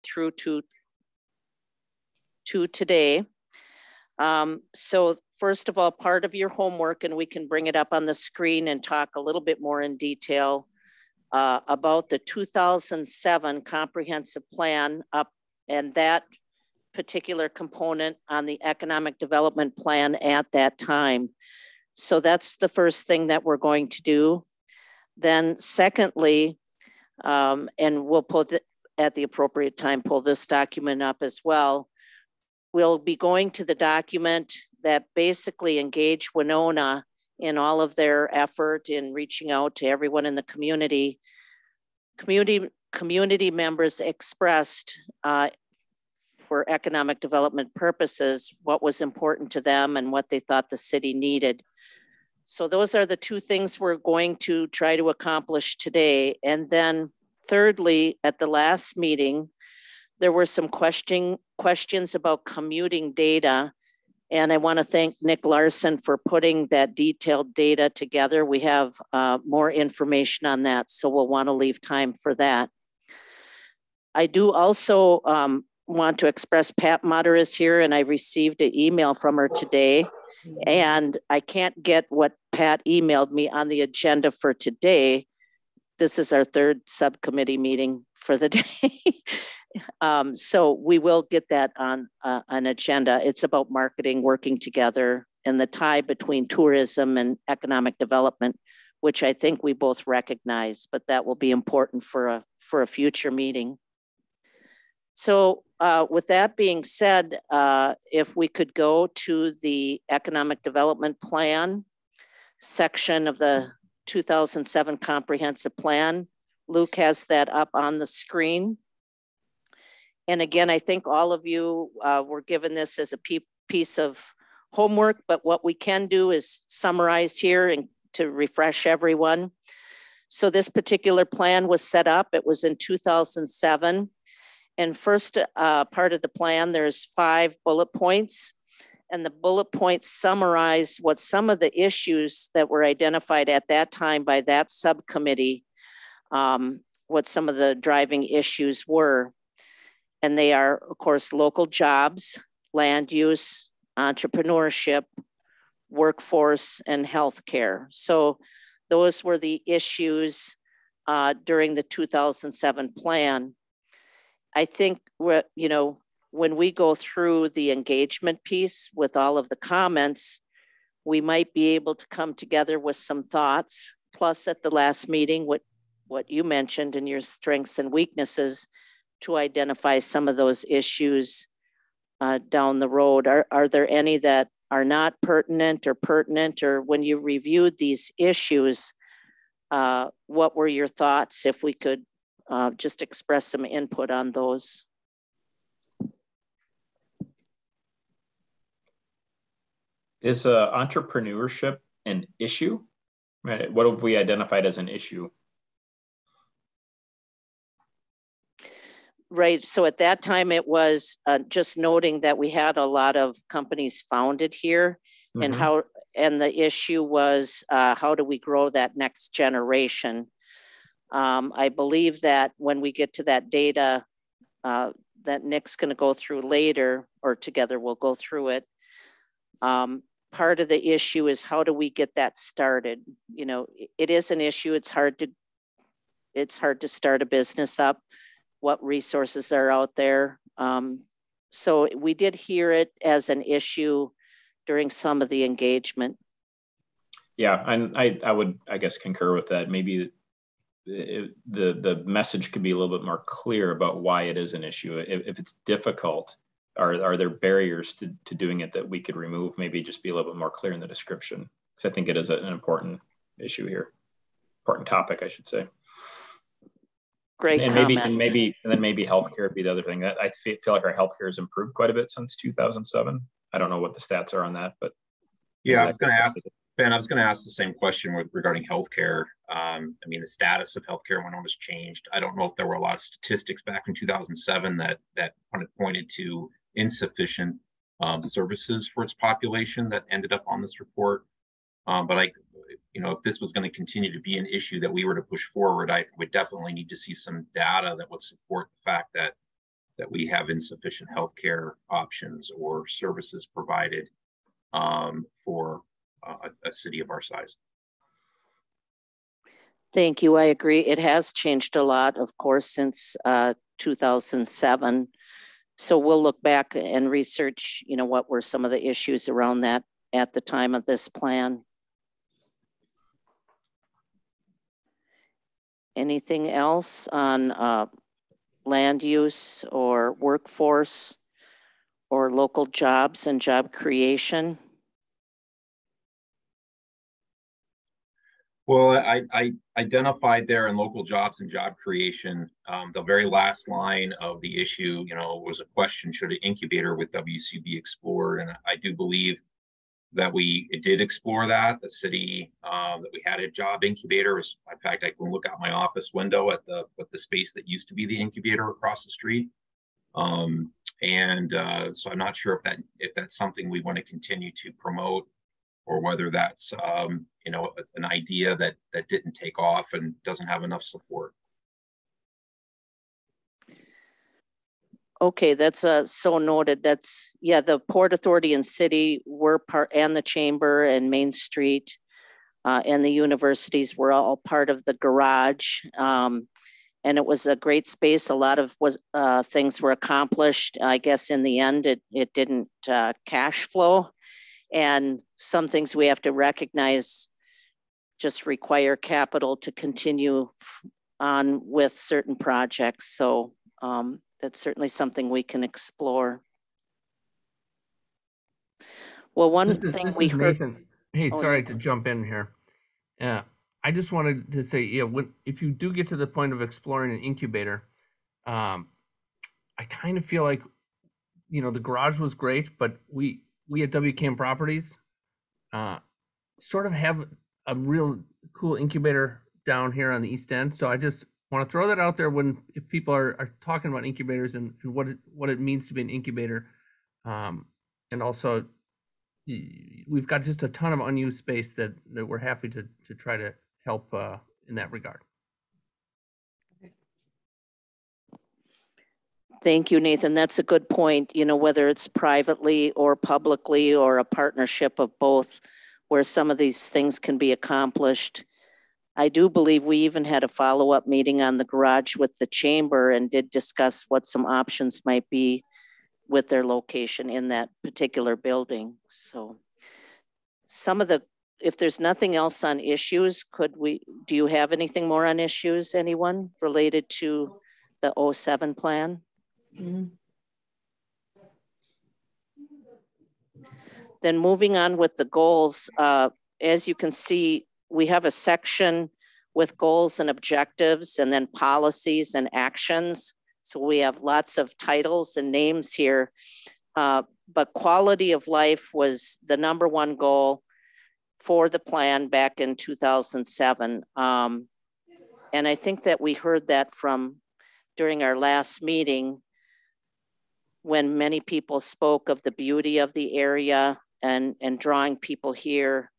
through to today. So first of all, part of your homework, and we can bring it up on the screen and talk a little bit more in detail about the 2007 comprehensive plan up, and that particular component on the economic development plan at that time. So that's the first thing that we're going to do. Then secondly, and we'll pull at the appropriate time, pull this document up as well. We'll be going to the document that basically engaged Winona in all of their effort in reaching out to everyone in the community. Community members expressed for economic development purposes what was important to them and what they thought the city needed. So those are the two things we're going to try to accomplish today. And then thirdly, at the last meeting, there were some questions about commuting data. And I want to thank Nick Larson for putting that detailed data together. We have more information on that, so we'll want to leave time for that. I do also want to express Pat Mutter is here, and I received an email from her today. And I can't get what Pat emailed me on the agenda for today. This is our third subcommittee meeting for the day. So we will get that on an agenda. It's about marketing, working together, and the tie between tourism and economic development, which I think we both recognize, but that will be important for a future meeting. So with that being said, if we could go to the economic development plan section of the 2007 comprehensive plan. Luke has that up on the screen. And again, I think all of you were given this as a piece of homework, but what we can do is summarize here and to refresh everyone. So this particular plan was set up, it was in 2007. And first part of the plan, there's 5 bullet points. And the bullet points summarize what some of the issues that were identified at that time by that subcommittee, what some of the driving issues were. And they are, of course, local jobs, land use, entrepreneurship, workforce, and healthcare. So those were the issues during the 2007 plan. I think when we go through the engagement piece with all of the comments, we might be able to come together with some thoughts. Plus, at the last meeting, what you mentioned in your strengths and weaknesses to identify some of those issues down the road. Are there any that are not pertinent, or when you reviewed these issues, what were your thoughts if we could just express some input on those? Is entrepreneurship an issue? Right. What have we identified as an issue? Right. So at that time, it was just noting that we had a lot of companies founded here, mm-hmm. and the issue was how do we grow that next generation? I believe that when we get to that data that Nick's going to go through later, or together we'll go through it. Part of the issue is how do we get that started? It is an issue. It's hard to start a business up. What resources are out there? So we did hear it as an issue during some of the engagement. Yeah, and I would, I guess, concur with that. Maybe the message could be a little bit more clear about why it is an issue. If it's difficult, are there barriers to doing it that we could remove? Maybe just be a little bit more clear in the description, because I think it is an important issue here, important topic, I should say. Great and comment. Maybe healthcare would be the other thing. That I feel like our healthcare has improved quite a bit since 2007. I don't know what the stats are on that, but yeah, I was going to ask Ben. I was going to ask the same question regarding healthcare. I mean, the status of healthcare when it was changed. I don't know if there were a lot of statistics back in 2007 that pointed to insufficient services for its population that ended up on this report. But if this was going to continue to be an issue that we were to push forward, I would definitely need to see some data that would support the fact that that we have insufficient healthcare options or services provided for a city of our size. Thank you. I agree. It has changed a lot, of course, since 2007. So we'll look back and research, what were some of the issues around that at the time of this plan. Anything else on land use or workforce or local jobs and job creation? Well, I identified there in local jobs and job creation, the very last line of the issue, was a question, should an incubator with WC be explored? And I do believe that we did explore that. The city, that we had a job incubator. In fact, I can look out my office window at the space that used to be the incubator across the street. So I'm not sure if that's something we want to continue to promote, or whether that's an idea that didn't take off and doesn't have enough support. Okay, that's so noted. That's, the Port Authority and City were part, and the Chamber and Main Street and the universities were all part of the garage. And it was a great space. A lot of things were accomplished. I guess in the end, it didn't cash flow. And some things we have to recognize just require capital to continue on with certain projects. So that's certainly something we can explore. Well, this is Nathan. Hey, sorry to jump in here. I just wanted to say, if you do get to the point of exploring an incubator, I kind of feel like, the garage was great, but we at WCAM Properties sort of have a real cool incubator down here on the East End. So I just want to throw that out there if people are talking about incubators and what it means to be an incubator. And also, we've got just a ton of unused space that we're happy to try to help in that regard. Thank you, Nathan. That's a good point. Whether it's privately or publicly or a partnership of both, where some of these things can be accomplished. I do believe we even had a follow-up meeting on the garage with the Chamber and did discuss what some options might be with their location in that particular building. So if there's nothing else on issues, do you have anything more on issues, anyone, related to the 07 plan? Mm-hmm. Then moving on with the goals, as you can see, we have a section with goals and objectives and then policies and actions. So we have lots of titles and names here, but quality of life was the #1 goal for the plan back in 2007. And I think that we heard that during our last meeting, when many people spoke of the beauty of the area and drawing people here.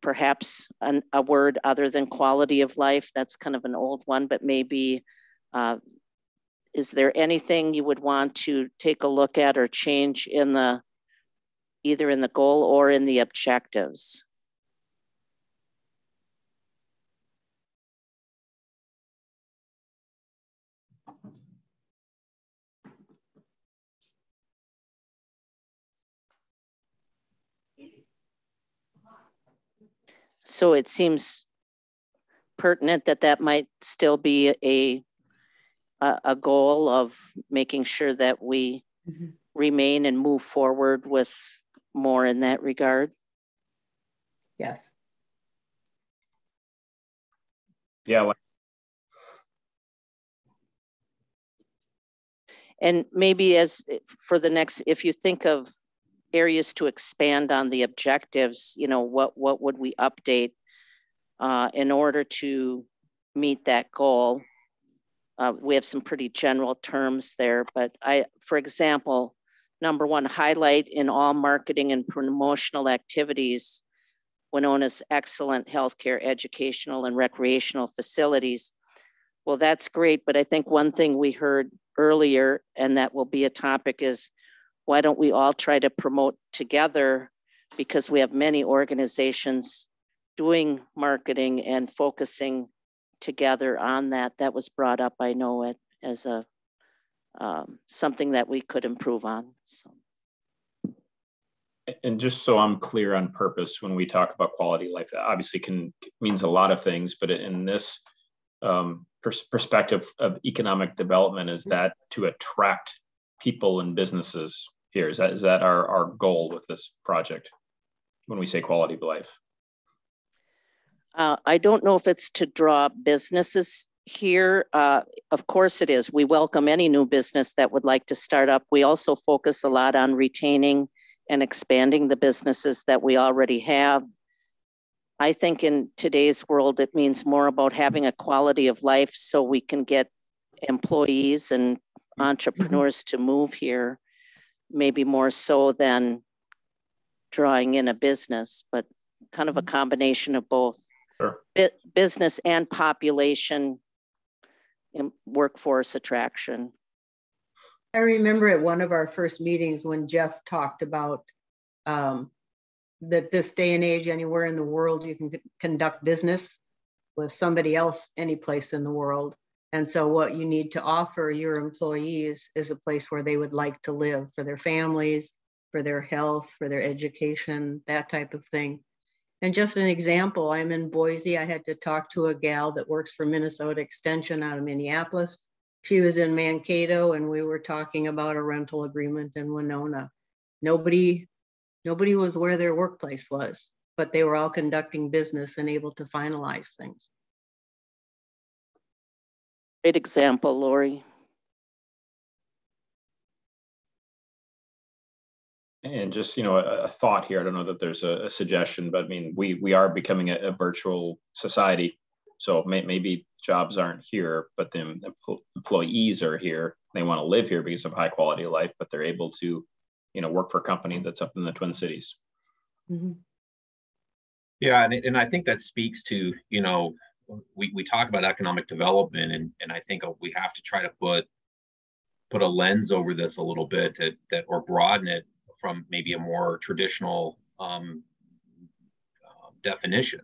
Perhaps a word other than quality of life. That's kind of an old one, but maybe, is there anything you would want to take a look at or change either in the goal or in the objectives? So it seems pertinent that might still be a goal of making sure that we remain and move forward with more in that regard. Yes. Yeah. And maybe for the next, if you think of areas to expand on the objectives, what would we update in order to meet that goal? We have some pretty general terms there, but for example, #1, highlight in all marketing and promotional activities Winona's excellent healthcare, educational, and recreational facilities. Well, that's great, but I think one thing we heard earlier, and that will be a topic, is why don't we all try to promote together, because we have many organizations doing marketing and focusing together on that. That was brought up, I know it, as a something that we could improve on. So. And just so I'm clear on purpose, when we talk about quality of life, that obviously means a lot of things, but in this perspective of economic development, is that to attract people and businesses here? Is that our goal with this project when we say quality of life? I don't know if it's to draw businesses here. Of course it is. We welcome any new business that would like to start up. We also focus a lot on retaining and expanding the businesses that we already have. I think in today's world, it means more about having a quality of life so we can get employees and entrepreneurs to move here, maybe more so than drawing in a business, but kind of a combination of both. Sure. Business and population and workforce attraction. I remember at one of our first meetings when Jeff talked about that this day and age, anywhere in the world, you can conduct business with somebody else any place in the world. And so what you need to offer your employees is a place where they would like to live for their families, for their health, for their education, that type of thing. And just an example, I'm in Boise. I had to talk to a gal that works for Minnesota Extension out of Minneapolis. She was in Mankato, and we were talking about a rental agreement in Winona. Nobody was where their workplace was, but they were all conducting business and able to finalize things. Great example, Lori. And just, a thought here. I don't know that there's a suggestion, but I mean, we are becoming a virtual society. So maybe jobs aren't here, but the employees are here. They want to live here because of high quality of life, but they're able to, work for a company that's up in the Twin Cities. Mm-hmm. Yeah, and I think that speaks to, we talk about economic development, and I think we have to try to put a lens over this a little bit or broaden it from maybe a more traditional definition,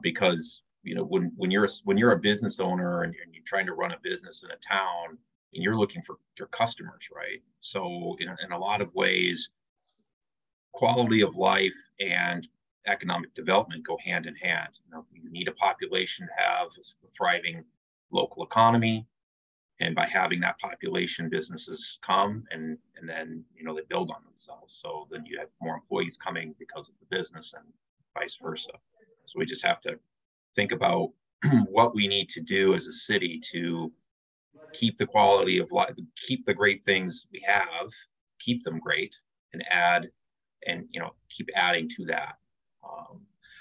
because when you're a business owner and you're trying to run a business in a town, and you're looking for your customers, right? So in a lot of ways, quality of life and economic development go hand in hand. You need a population to have a thriving local economy, and by having that population, businesses come and then they build on themselves. So then you have more employees coming because of the business, and vice versa. So we just have to think about what we need to do as a city to keep the quality of life, keep the great things we have, keep them great, and add, and keep adding to that.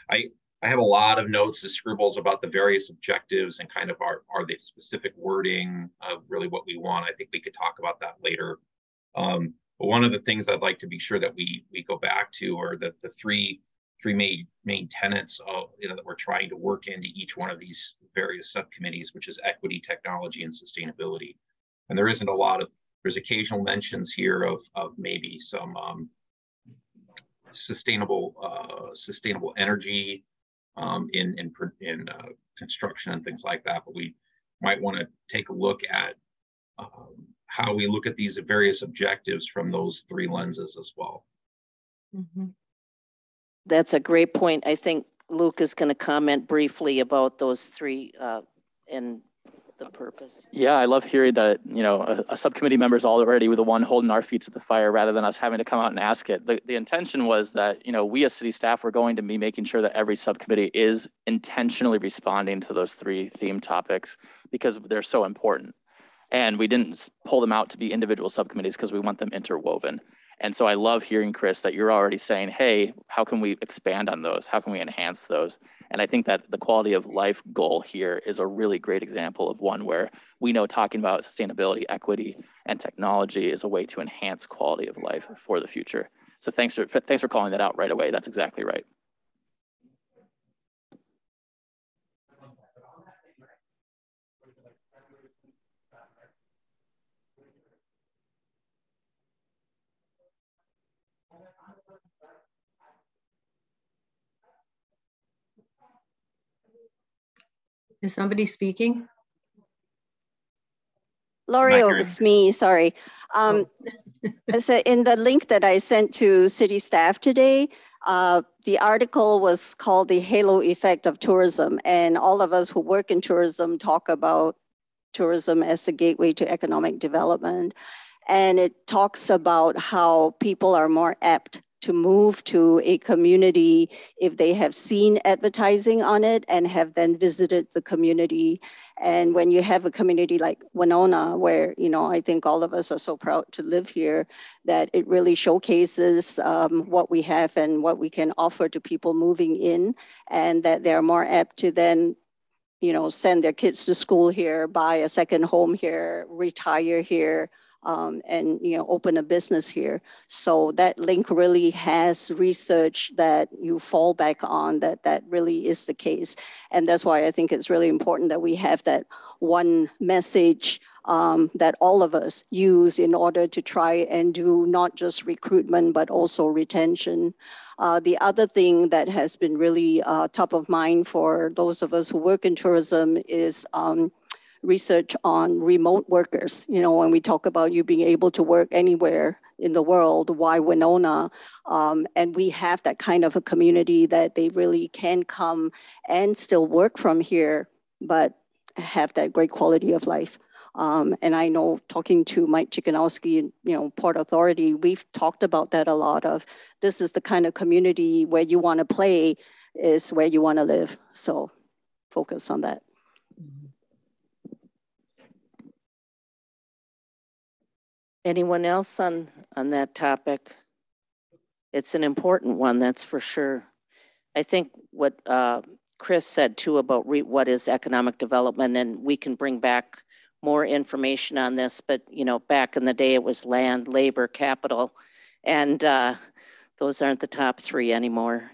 I have a lot of notes and scribbles about the various objectives and kind of are the specific wording of really what we want. I think we could talk about that later. But one of the things I'd like to be sure that we go back to are the three main tenets of, that we're trying to work into each one of these various subcommittees, which is equity, technology, and sustainability. And there's occasional mentions here of maybe some sustainable energy in construction and things like that. But we might want to take a look at how we look at these various objectives from those three lenses as well. Mm-hmm. That's a great point. I think Luke is going to comment briefly about those three and the purpose. Yeah, I love hearing that, a subcommittee member is already the one holding our feet to the fire rather than us having to come out and ask it. The intention was that, we as city staff were going to be making sure that every subcommittee is intentionally responding to those three theme topics because they're so important. And we didn't pull them out to be individual subcommittees because we want them interwoven. And so I love hearing, Chris, that you're already saying, hey, how can we expand on those? How can we enhance those? And I think that the quality of life goal here is a really great example of one where we know talking about sustainability, equity, and technology is a way to enhance quality of life for the future. So thanks for calling that out right away. That's exactly right. Is somebody speaking? Lori, it was me, sorry. So in the link that I sent to city staff today, the article was called The Halo Effect of Tourism. And all of us who work in tourism talk about tourism as a gateway to economic development. And it talks about how people are more apt to move to a community if they have seen advertising on it and have then visited the community. And when you have a community like Winona, where, you know, I think all of us are so proud to live here, that it really showcases what we have and what we can offer to people moving in, and that they're more apt to then, you know, send their kids to school here, buy a second home here, retire here, and, you know, open a business here. So that link really has research that you fall back on, that really is the case. And that's why I think it's really important that we have that one message that all of us use in order to try and do not just recruitment, but also retention. The other thing that has been really top of mind for those of us who work in tourism is research on remote workers. You know, when we talk about you being able to work anywhere in the world, why Winona? And we have that kind of a community that they really can come and still work from here, but have that great quality of life. And I know, talking to Mike Chickanowski, you know, Port Authority, we've talked about that a lot of, this is the kind of community where you want to play is where you want to live. So focus on that. Anyone else on that topic? It's an important one, that's for sure. I think what Chris said too about what is economic development, and we can bring back more information on this, but you know, back in the day it was land, labor, capital, and those aren't the top three anymore.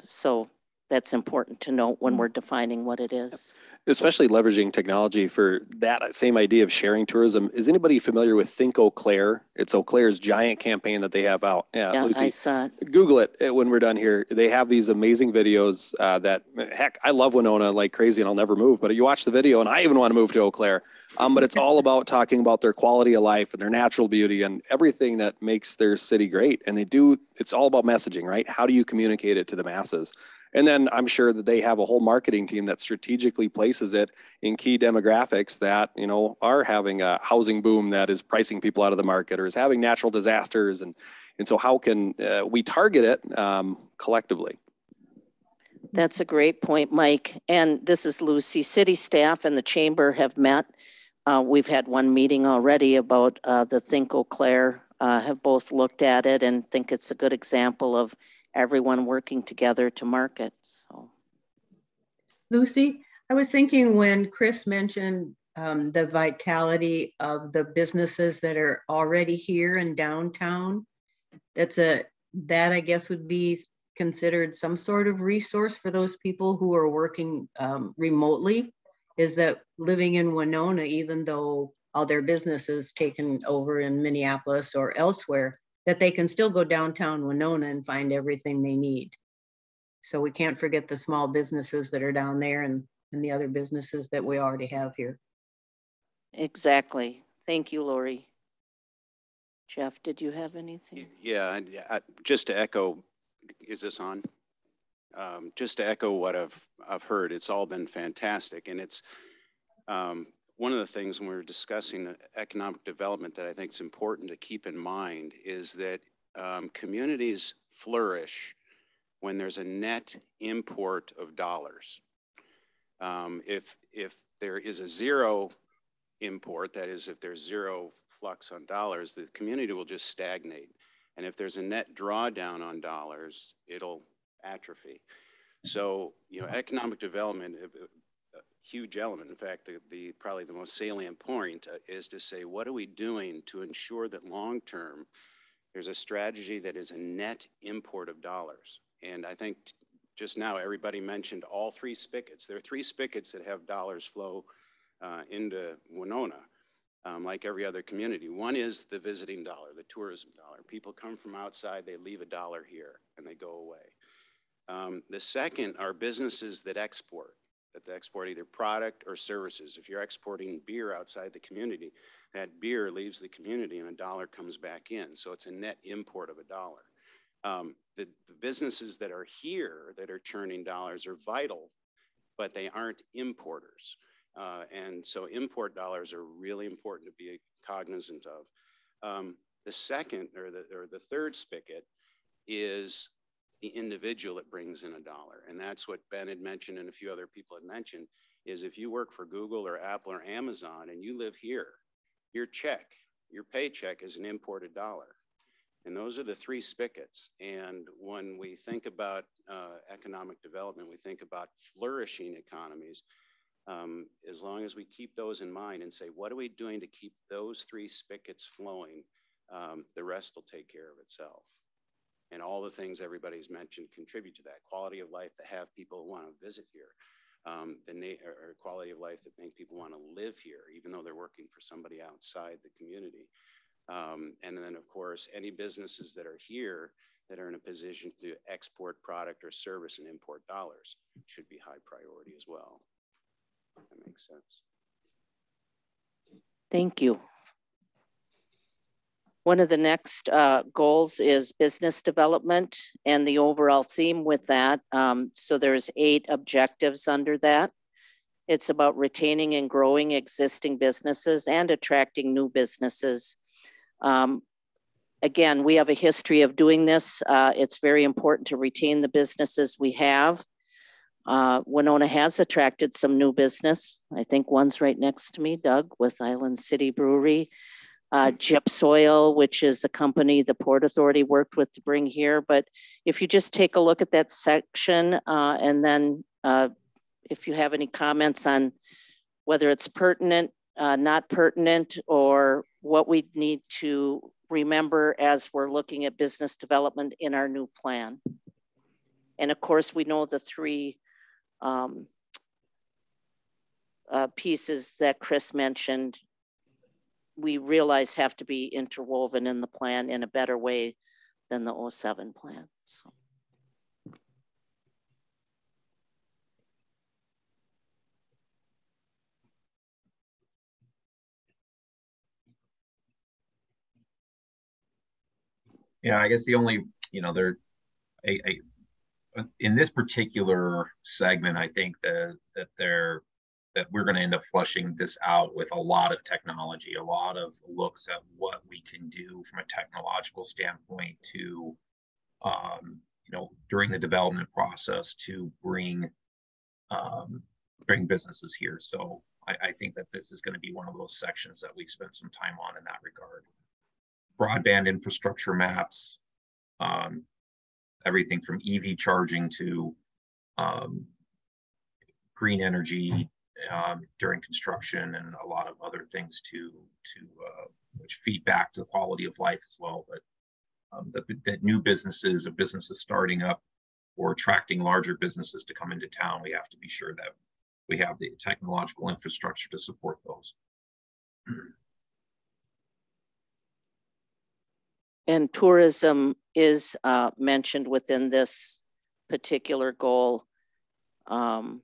So that's important to note when we're defining what it is. Especially leveraging technology for that same idea of sharing tourism. Is anybody familiar with Think Eau Claire? It's Eau Claire's giant campaign that they have out. Yeah, Lucy, I saw it. Google it when we're done here. They have these amazing videos that, heck, I love Winona like crazy and I'll never move, but you watch the video and I even want to move to Eau Claire. But it's all about talking about their quality of life and their natural beauty and everything that makes their city great. And it's all about messaging, right? How do you communicate it to the masses? And then I'm sure that they have a whole marketing team that strategically places it in key demographics that, you know, are having a housing boom that is pricing people out of the market or is having natural disasters. And so how can we target it collectively? That's a great point, Mike. And this is Lucy. City staff and the chamber have met. We've had one meeting already about the Think Eau Claire, have both looked at it and think it's a good example of everyone working together to market. So, Lucy, I was thinking when Chris mentioned the vitality of the businesses that are already here in downtown, that I guess would be considered some sort of resource for those people who are working remotely, is that living in Winona, even though all their businesses taken over in Minneapolis or elsewhere, that they can still go downtown Winona and find everything they need. So we can't forget the small businesses that are down there and the other businesses that we already have here. Exactly. Thank you, Lori. Jeff, did you have anything? Yeah, just to echo, is this on? Just to echo what I've heard, it's all been fantastic. And it's one of the things when we're discussing economic development that I think is important to keep in mind is that communities flourish when there's a net import of dollars. If there is a zero import, that is, if there's zero flux on dollars, the community will just stagnate. And if there's a net drawdown on dollars, it'll atrophy. So, you know, economic development, huge element. In fact, probably the most salient point is to say, what are we doing to ensure that long-term there's a strategy that is a net import of dollars? And I think just now everybody mentioned all three spigots. There are three spigots that have dollars flow into Winona, like every other community. One is the visiting dollar, the tourism dollar. People come from outside, they leave $1 here and they go away. The second are businesses that export. that they export either product or services. If you're exporting beer outside the community, that beer leaves the community and $1 comes back in. So it's a net import of $1. The businesses that are here that are churning dollars are vital, but they aren't importers. And so import dollars are really important to be cognizant of. The second or the third spigot is the individual that brings in $1. And that's what Ben had mentioned and a few other people had mentioned, is if you work for Google or Apple or Amazon and you live here, your paycheck is an imported dollar. And those are the three spigots. And when we think about economic development, we think about flourishing economies. As long as we keep those in mind and say, what are we doing to keep those three spigots flowing, the rest will take care of itself. And all the things everybody's mentioned contribute to that. Quality of life that have people want to visit here. Or quality of life that make people want to live here, even though they're working for somebody outside the community. And then, of course, any businesses that are here that are in a position to export product or service and import dollars should be high priority as well. That makes sense. Thank you. One of the next goals is business development and the overall theme with that. So there's 8 objectives under that. It's about retaining and growing existing businesses and attracting new businesses. Again, we have a history of doing this. It's very important to retain the businesses we have. Winona has attracted some new business. I think one's right next to me, Doug, with Island City Brewery. Gypsoil, which is a company the Port Authority worked with to bring here. But if you just take a look at that section and then if you have any comments on whether it's pertinent, not pertinent, or what we need to remember as we're looking at business development in our new plan. And of course, we know the 3 pieces that Chris mentioned, we realize have to be interwoven in the plan in a better way than the 07 plan. So. Yeah, I guess the only, in this particular segment, I think that we're going to end up flushing this out with a lot of technology, a lot of looks at what we can do from a technological standpoint to, during the development process to bring businesses here. So I think that this is going to be one of those sections that we spent some time on in that regard. Broadband infrastructure maps, everything from EV charging to green energy during construction, and a lot of other things which feed back to the quality of life as well. But that new businesses or businesses starting up or attracting larger businesses to come into town, we have to be sure that we have the technological infrastructure to support those. And tourism is mentioned within this particular goal in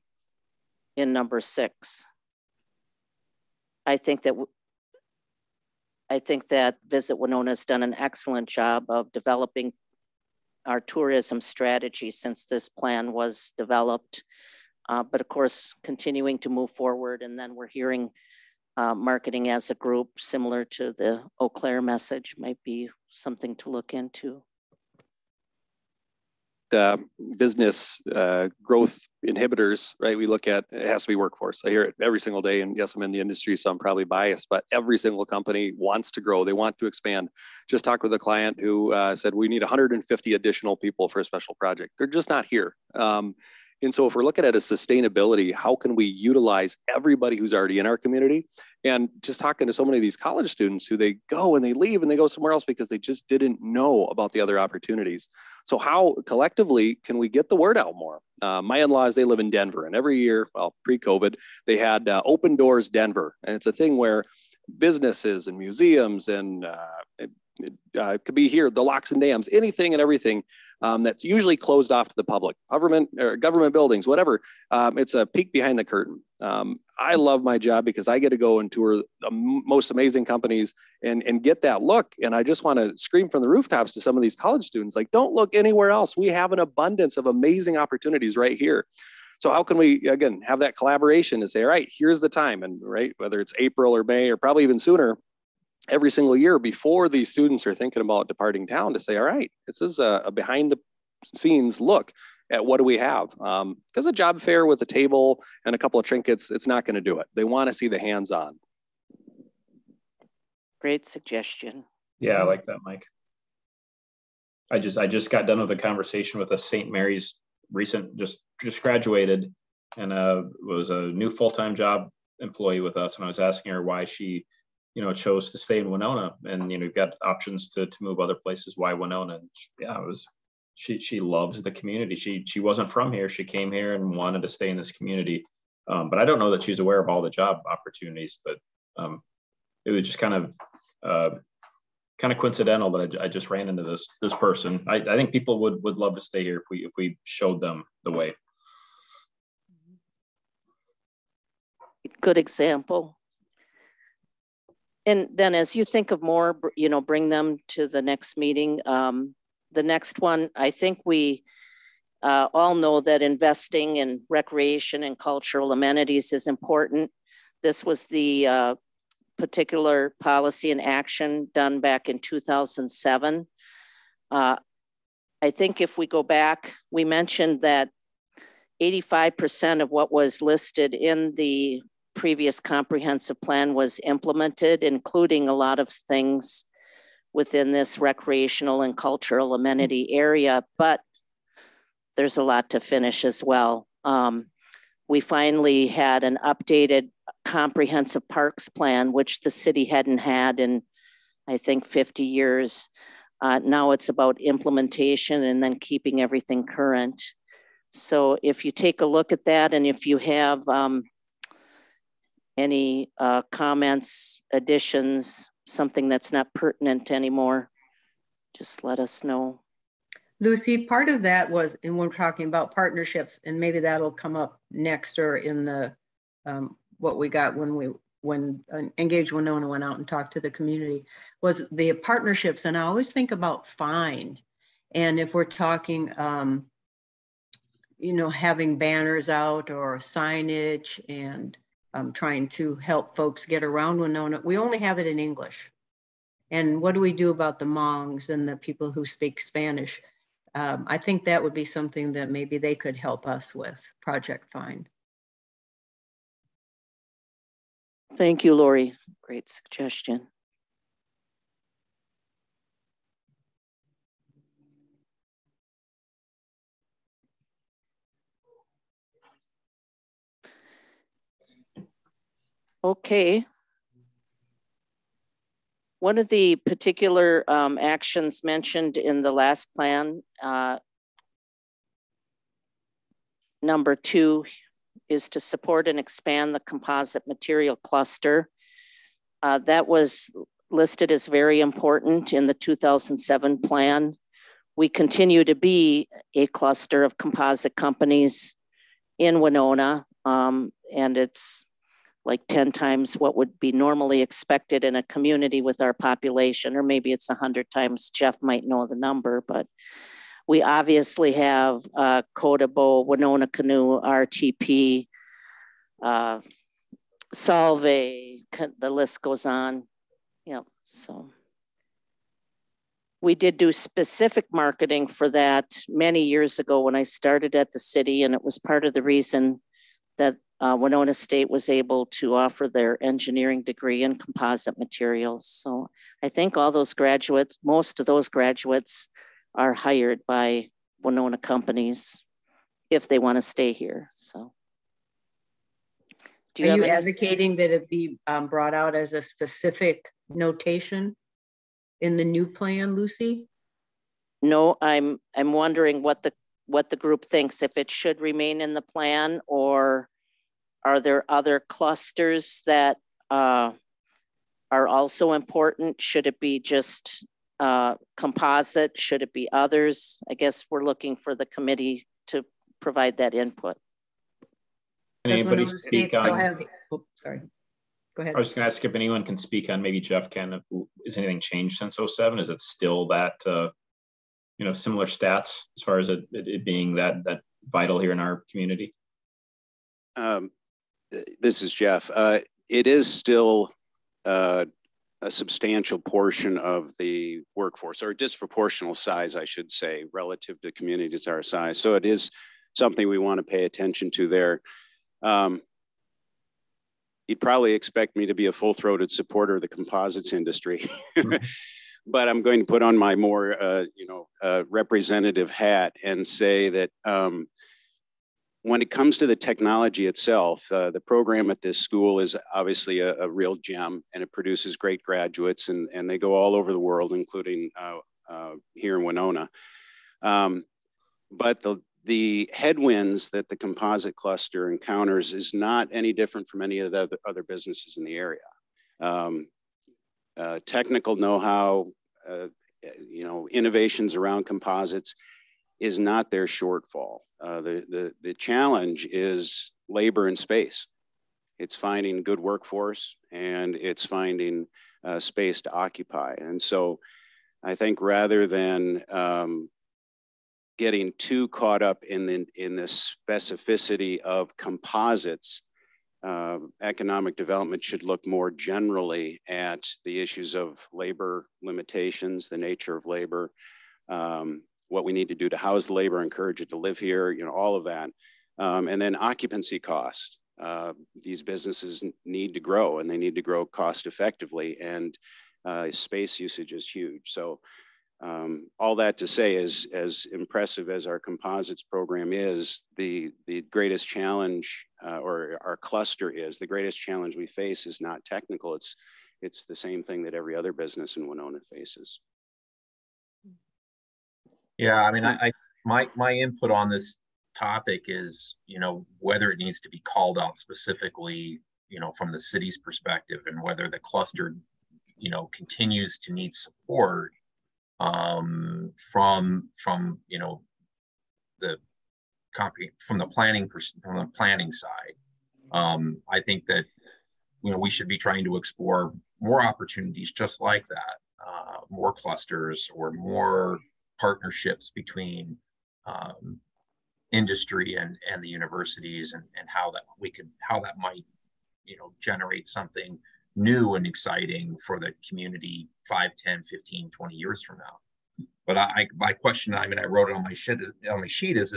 number 6. I think that Visit Winona has done an excellent job of developing our tourism strategy since this plan was developed. But of course, continuing to move forward, and then we're hearing marketing as a group, similar to the Eau Claire message, might be something to look into. Business growth inhibitors, right? We look at, it has to be workforce. I hear it every single day, and yes, I'm in the industry, so I'm probably biased, but every single company wants to grow. They want to expand. Just talked with a client who said, we need 150 additional people for a special project. They're just not here. And so if we're looking at a sustainability, how can we utilize everybody who's already in our community? And just talking to so many of these college students who they go and they leave and they go somewhere else because they just didn't know about the other opportunities. So how collectively can we get the word out more? My in-laws, they live in Denver, and every year, well, pre-COVID, they had Open Doors Denver. And it's a thing where businesses and museums and could be here, the locks and dams, anything and everything that's usually closed off to the public, government buildings, whatever. It's a peek behind the curtain. I love my job because I get to go and tour the most amazing companies and get that look. And I just want to scream from the rooftops to some of these college students, like, don't look anywhere else. We have an abundance of amazing opportunities right here. So how can we, again, have that collaboration to say, all right, here's the time, and right, whether it's April or May or probably even sooner, every single year before these students are thinking about departing town, to say, all right, this is a behind the scenes look at what do we have. Because a job fair with a table and a couple of trinkets, it's not going to do it. They want to see the hands-on. Great suggestion. Yeah, I like that, Mike. I just got done with a conversation with a St. Mary's recent, just graduated, and was a new full-time job employee with us. And I was asking her why she, chose to stay in Winona, and, you've got options to move other places. Why Winona? And she loves the community. She wasn't from here. She came here and wanted to stay in this community. But I don't know that she's aware of all the job opportunities, but it was just kind of coincidental that I just ran into this person. I think people would love to stay here if we showed them the way. Good example. And then as you think of more, bring them to the next meeting. The next one, I think we all know that investing in recreation and cultural amenities is important. This was the particular policy and action done back in 2007. I think if we go back, we mentioned that 85% of what was listed in the previous comprehensive plan was implemented, including a lot of things within this recreational and cultural amenity area, but there's a lot to finish as well. We finally had an updated comprehensive parks plan, which the city hadn't had in, I think, 50 years. Now it's about implementation and then keeping everything current. So if you take a look at that, and if you have any comments, additions, something that's not pertinent anymore, just let us know. Lucy, part of that was, and we're talking about partnerships, and maybe that'll come up next or in the what we got when Engage Winona went out and talked to the community, was the partnerships. And I always think about FIND, and if we're talking having banners out or signage and trying to help folks get around Winona, we only have it in English. And what do we do about the Hmongs and the people who speak Spanish? I think that would be something that maybe they could help us with, Project FIND. Thank you, Lori. Great suggestion. Okay. One of the particular actions mentioned in the last plan, number 2, is to support and expand the composite material cluster. That was listed as very important in the 2007 plan. We continue to be a cluster of composite companies in Winona, and it's like 10 times what would be normally expected in a community with our population, or maybe it's 100 times. Jeff might know the number, but we obviously have Kokomo, Winona Canoe, RTP, Salve, the list goes on. Yep, so. We did do specific marketing for that many years ago when I started at the city, and it was part of the reason that Winona State was able to offer their engineering degree in composite materials. So I think all those graduates, most of those graduates are hired by Winona companies if they want to stay here, so. Are you advocating that it be brought out as a specific notation in the new plan, Lucy? No, I'm wondering what the group thinks, if it should remain in the plan, or are there other clusters that are also important? Should it be just composite? Should it be others? I guess we're looking for the committee to provide that input. Can anybody speak on? Still have the, oh, sorry. Go ahead. I was going to ask if anyone can speak on, maybe Jeff can, is anything changed since 07? Is it still that, you know, similar stats as far as it being that vital here in our community? This is Jeff. It is still a substantial portion of the workforce, or a disproportional size, I should say, relative to communities our size. So it is something we want to pay attention to there. You'd probably expect me to be a full-throated supporter of the composites industry, but I'm going to put on my more, representative hat and say that when it comes to the technology itself, the program at this school is obviously a real gem, and it produces great graduates, and they go all over the world, including here in Winona. But the headwinds that the composite cluster encounters is not any different from any of the other businesses in the area. Technical know-how, innovations around composites is not their shortfall. The challenge is labor and space. It's finding good workforce, and it's finding space to occupy. And so I think rather than getting too caught up in the specificity of composites, economic development should look more generally at the issues of labor limitations, the nature of labor, what we need to do to house labor, encourage it to live here, all of that. And then occupancy cost. These businesses need to grow, and they need to grow cost effectively, and space usage is huge. So all that to say is, as impressive as our composites program is, the greatest challenge, or our cluster is, the greatest challenge we face is not technical. It's the same thing that every other business in Winona faces. Yeah, I mean, my input on this topic is, whether it needs to be called out specifically, from the city's perspective, and whether the cluster, continues to need support from the planning side. I think that we should be trying to explore more opportunities just like that, more clusters or more partnerships between industry and the universities, and how that might generate something new and exciting for the community 5, 10, 15, 20 years from now. But my question, I wrote it on my sheet is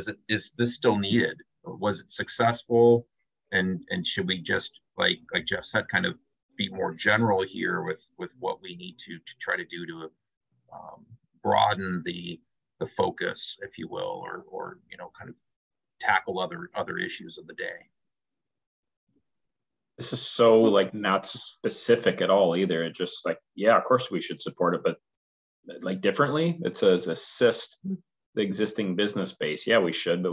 this still needed? Or was it successful? And should we just, like Jeff said, kind of be more general here with what we need to try to do to broaden the focus, if you will, or kind of tackle other issues of the day? This is so not specific at all either. It just yeah, of course we should support it, but differently. It says assist the existing business base. Yeah, we should, but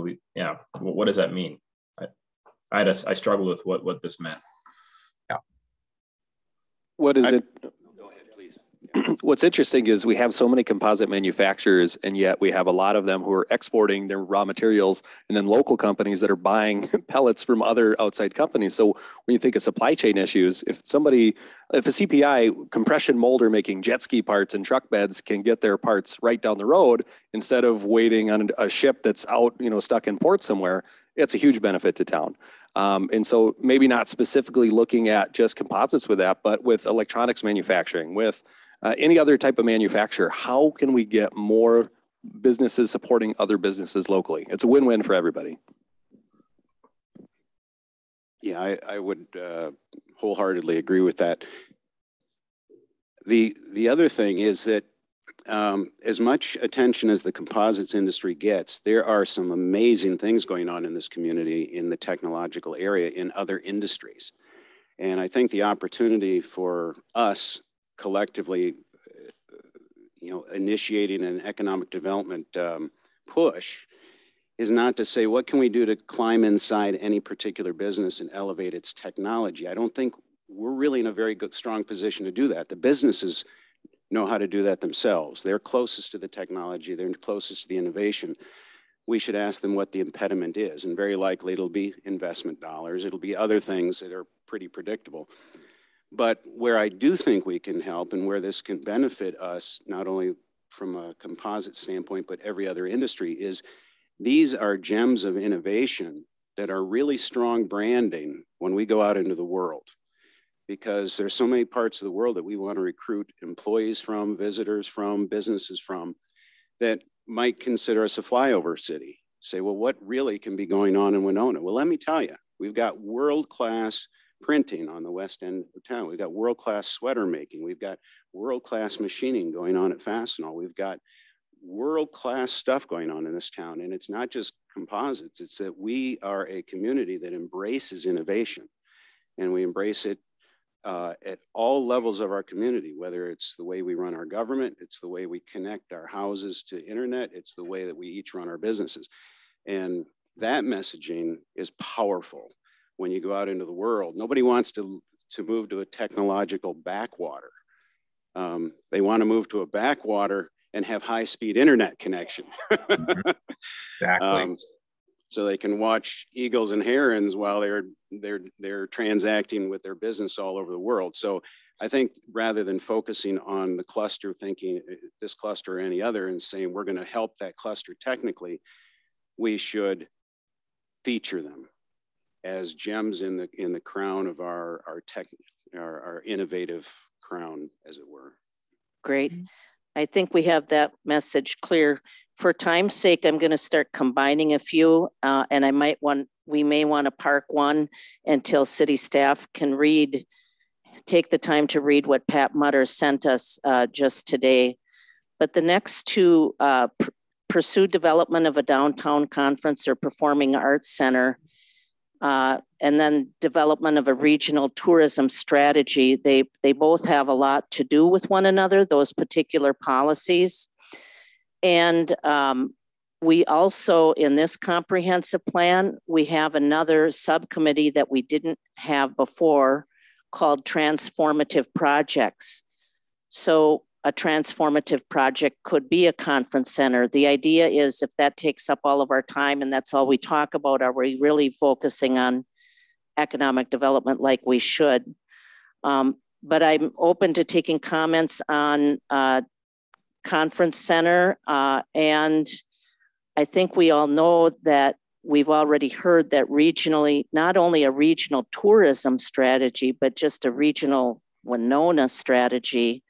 what does that mean? I struggled with what this meant. Yeah. What is it? Go ahead, please. What's interesting is we have so many composite manufacturers, and yet we have a lot of them who are exporting their raw materials, and then local companies that are buying pellets from other outside companies. So when you think of supply chain issues, if a CPI compression molder making jet ski parts and truck beds can get their parts right down the road instead of waiting on a ship that's out, stuck in port somewhere, it's a huge benefit to town. And so maybe not specifically looking at just composites with that, but with electronics manufacturing, with any other type of manufacturer, how can we get more businesses supporting other businesses locally? It's a win-win for everybody. Yeah, I would wholeheartedly agree with that. The other thing is that as much attention as the composites industry gets, there are some amazing things going on in this community in the technological area in other industries. And I think the opportunity for us collectively, initiating an economic development push is not to say, what can we do to climb inside any particular business and elevate its technology? I don't think we're really in a very good, strong position to do that. The businesses know how to do that themselves. They're closest to the technology, they're closest to the innovation. We should ask them what the impediment is, and very likely it'll be investment dollars. It'll be other things that are pretty predictable. But where I do think we can help and where this can benefit us, not only from a composite standpoint, but every other industry, is these are gems of innovation that are really strong branding when we go out into the world. Because there's so many parts of the world that we want to recruit employees from, visitors from, businesses from, that might consider us a flyover city. Say, well, what really can be going on in Winona? Well, let me tell you, we've got world-class printing on the west end of town. We've got world-class sweater making. We've got world-class machining going on at Fastenal. We've got world-class stuff going on in this town. And it's not just composites, it's that we are a community that embraces innovation, and we embrace it at all levels of our community, whether it's the way we run our government, it's the way we connect our houses to internet, it's the way that we each run our businesses. And that messaging is powerful when you go out into the world. Nobody wants to move to a technological backwater. They want to move to a backwater and have high-speed internet connection. Exactly. So they can watch eagles and herons while they're transacting with their business all over the world. So I think rather than focusing on the cluster, thinking this cluster or any other, and saying we're going to help that cluster technically, we should feature them as gems in the crown of our innovative crown, as it were. Great. I think we have that message clear. For time's sake, I'm going to start combining a few, and we may want to park one until city staff can take the time to read what Pat Mutter sent us just today. But the next two, pursue development of a downtown conference or performing arts center, and then development of a regional tourism strategy. They both have a lot to do with one another, those particular policies. And we also, in this comprehensive plan, we have another subcommittee that we didn't have before called Transformative Projects. So a transformative project could be a conference center. The idea is if that takes up all of our time and that's all we talk about, are we really focusing on economic development like we should? But I'm open to taking comments on conference center. And I think we all know that we've already heard that regionally, not only a regional tourism strategy, but just a regional Winona strategy.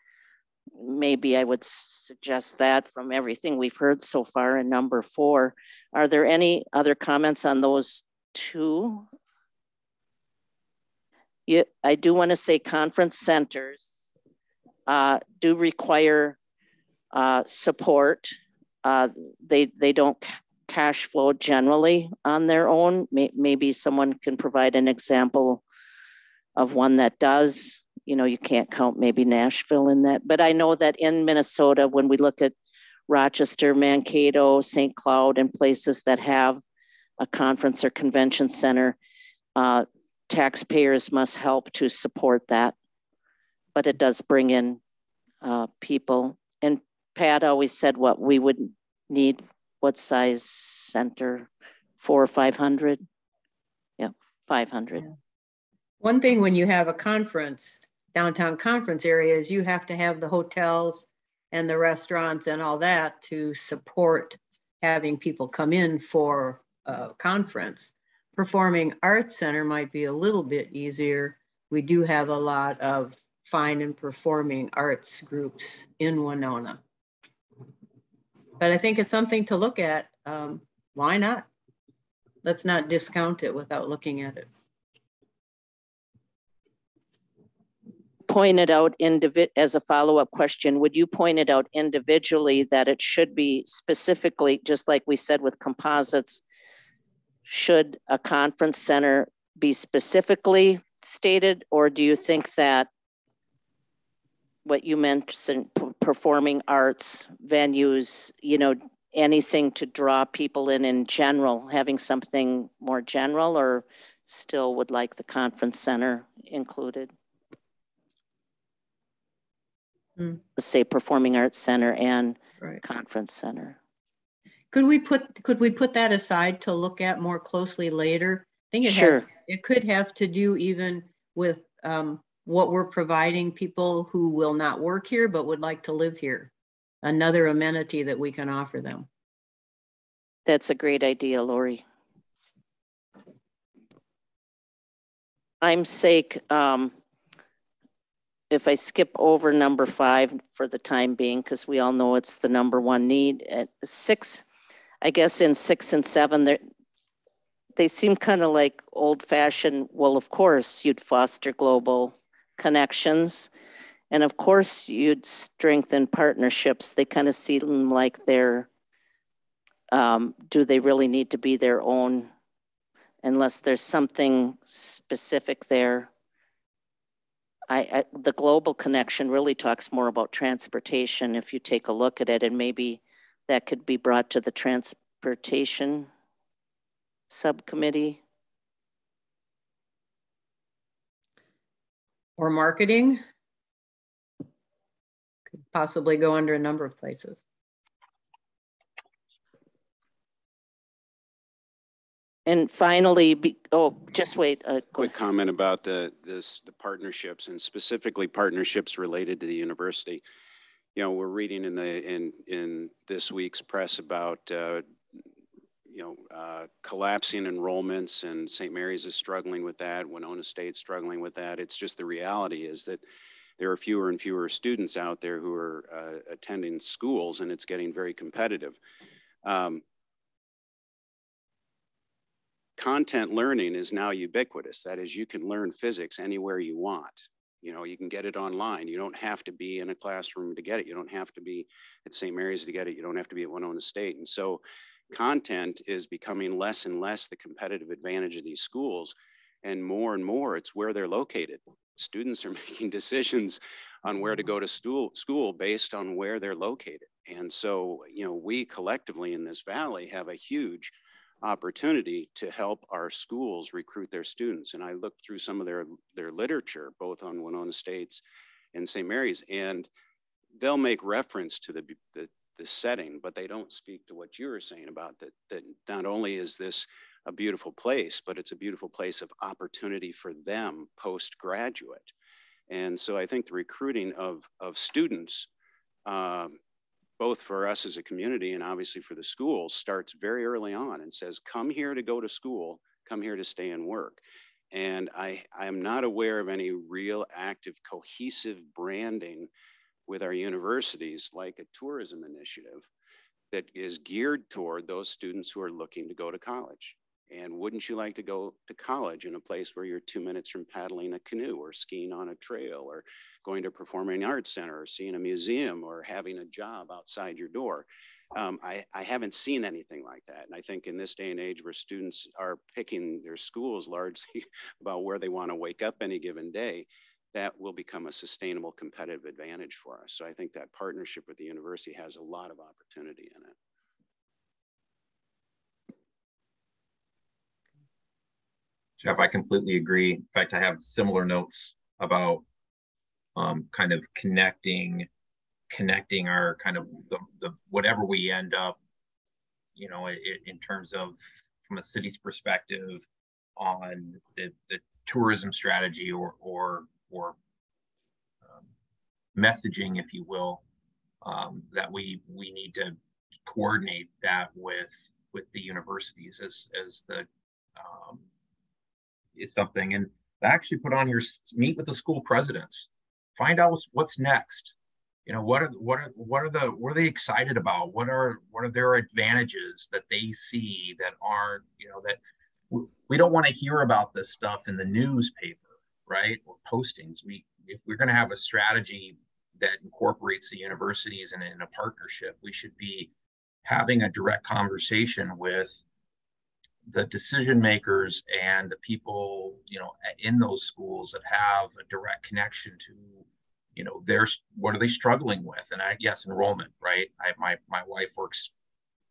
Maybe I would suggest that from everything we've heard so far in number 4. Are there any other comments on those two? Yeah, I do want to say conference centers do require support. They don't cash flow generally on their own. Maybe someone can provide an example of one that does. You know, you can't count maybe Nashville in that, but I know that in Minnesota, when we look at Rochester, Mankato, St. Cloud, and places that have a conference or convention center, taxpayers must help to support that. But it does bring in people. And Pat always said what we would need, what size center, 400 or 500? Yeah, 500. Yeah. One thing when you have a conference, downtown conference area, is you have to have the hotels and the restaurants and all that to support having people come in for a conference. Performing arts center might be a little bit easier. We do have a lot of fine and performing arts groups in Winona. But I think it's something to look at. Why not? Let's not discount it without looking at it. Pointed out as a follow-up question, would you point it out individually that it should be specifically, just like we said with composites, should a conference center be specifically stated, or do you think that what you mentioned, performing arts venues, you know, anything to draw people in general, having something more general, or still would like the conference center included? say Performing Arts Center and Right. Conference Center. Could we put that aside to look at more closely later? I think it could have to do even with what we're providing people who will not work here but would like to live here. Another amenity that we can offer them. That's a great idea, Lori. I'm sake, if I skip over number 5 for the time being, because we all know it's the #1 need. At 6, I guess in 6 and 7, they seem kind of like old-fashioned. Well, of course, you'd foster global connections. And of course, you'd strengthen partnerships. They kind of seem like they're, do they really need to be their own, unless there's something specific there? The global connection really talks more about transportation if you take a look at it, and maybe that could be brought to the transportation subcommittee. Or marketing. Could possibly go under a number of places. And finally, just wait. Quick comment about the partnerships, and specifically partnerships related to the university. You know, we're reading in this week's press about collapsing enrollments, and St. Mary's is struggling with that. Winona State's struggling with that. It's just the reality is that there are fewer and fewer students out there who are attending schools, and it's getting very competitive. Content learning is now ubiquitous. That is, you can learn physics anywhere you want. You know, you can get it online. You don't have to be in a classroom to get it. You don't have to be at St. Mary's to get it. You don't have to be at Winona State. And so content is becoming less and less the competitive advantage of these schools, and more it's where they're located. Students are making decisions on where to go to school based on where they're located. And so, you know, we collectively in this valley have a huge opportunity to help our schools recruit their students. And I looked through some of their literature, both on Winona State's and St. Mary's, and they'll make reference to the setting, but they don't speak to what you were saying about that not only is this a beautiful place, but it's a beautiful place of opportunity for them postgraduate. And so I think the recruiting of students, both for us as a community and obviously for the schools, starts very early on and says, come here to go to school, come here to stay and work. And I am not aware of any real active, cohesive branding with our universities, like a tourism initiative that is geared toward those students who are looking to go to college. And wouldn't you like to go to college in a place where you're 2 minutes from paddling a canoe or skiing on a trail or going to a performing arts center or seeing a museum or having a job outside your door? I haven't seen anything like that. And I think in this day and age where students are picking their schools largely about where they want to wake up any given day, that will become a sustainable competitive advantage for us. So I think that partnership with the university has a lot of opportunity in it. Jeff, I completely agree. In fact, I have similar notes about kind of connecting our kind of the whatever we end up, you know, in terms of from a city's perspective on the tourism strategy or messaging, if you will, that we need to coordinate that with the universities as the is something. And I actually put on here, meet with the school presidents, find out what's next. You know, what are they excited about? What are their advantages that they see that aren't, you know, that we don't want to hear about this stuff in the newspaper, right? Or postings. If we're going to have a strategy that incorporates the universities in a partnership, we should be having a direct conversation with the decision makers and the people, you know, in those schools that have a direct connection to, you know, what are they struggling with? And yes, enrollment, right? My wife works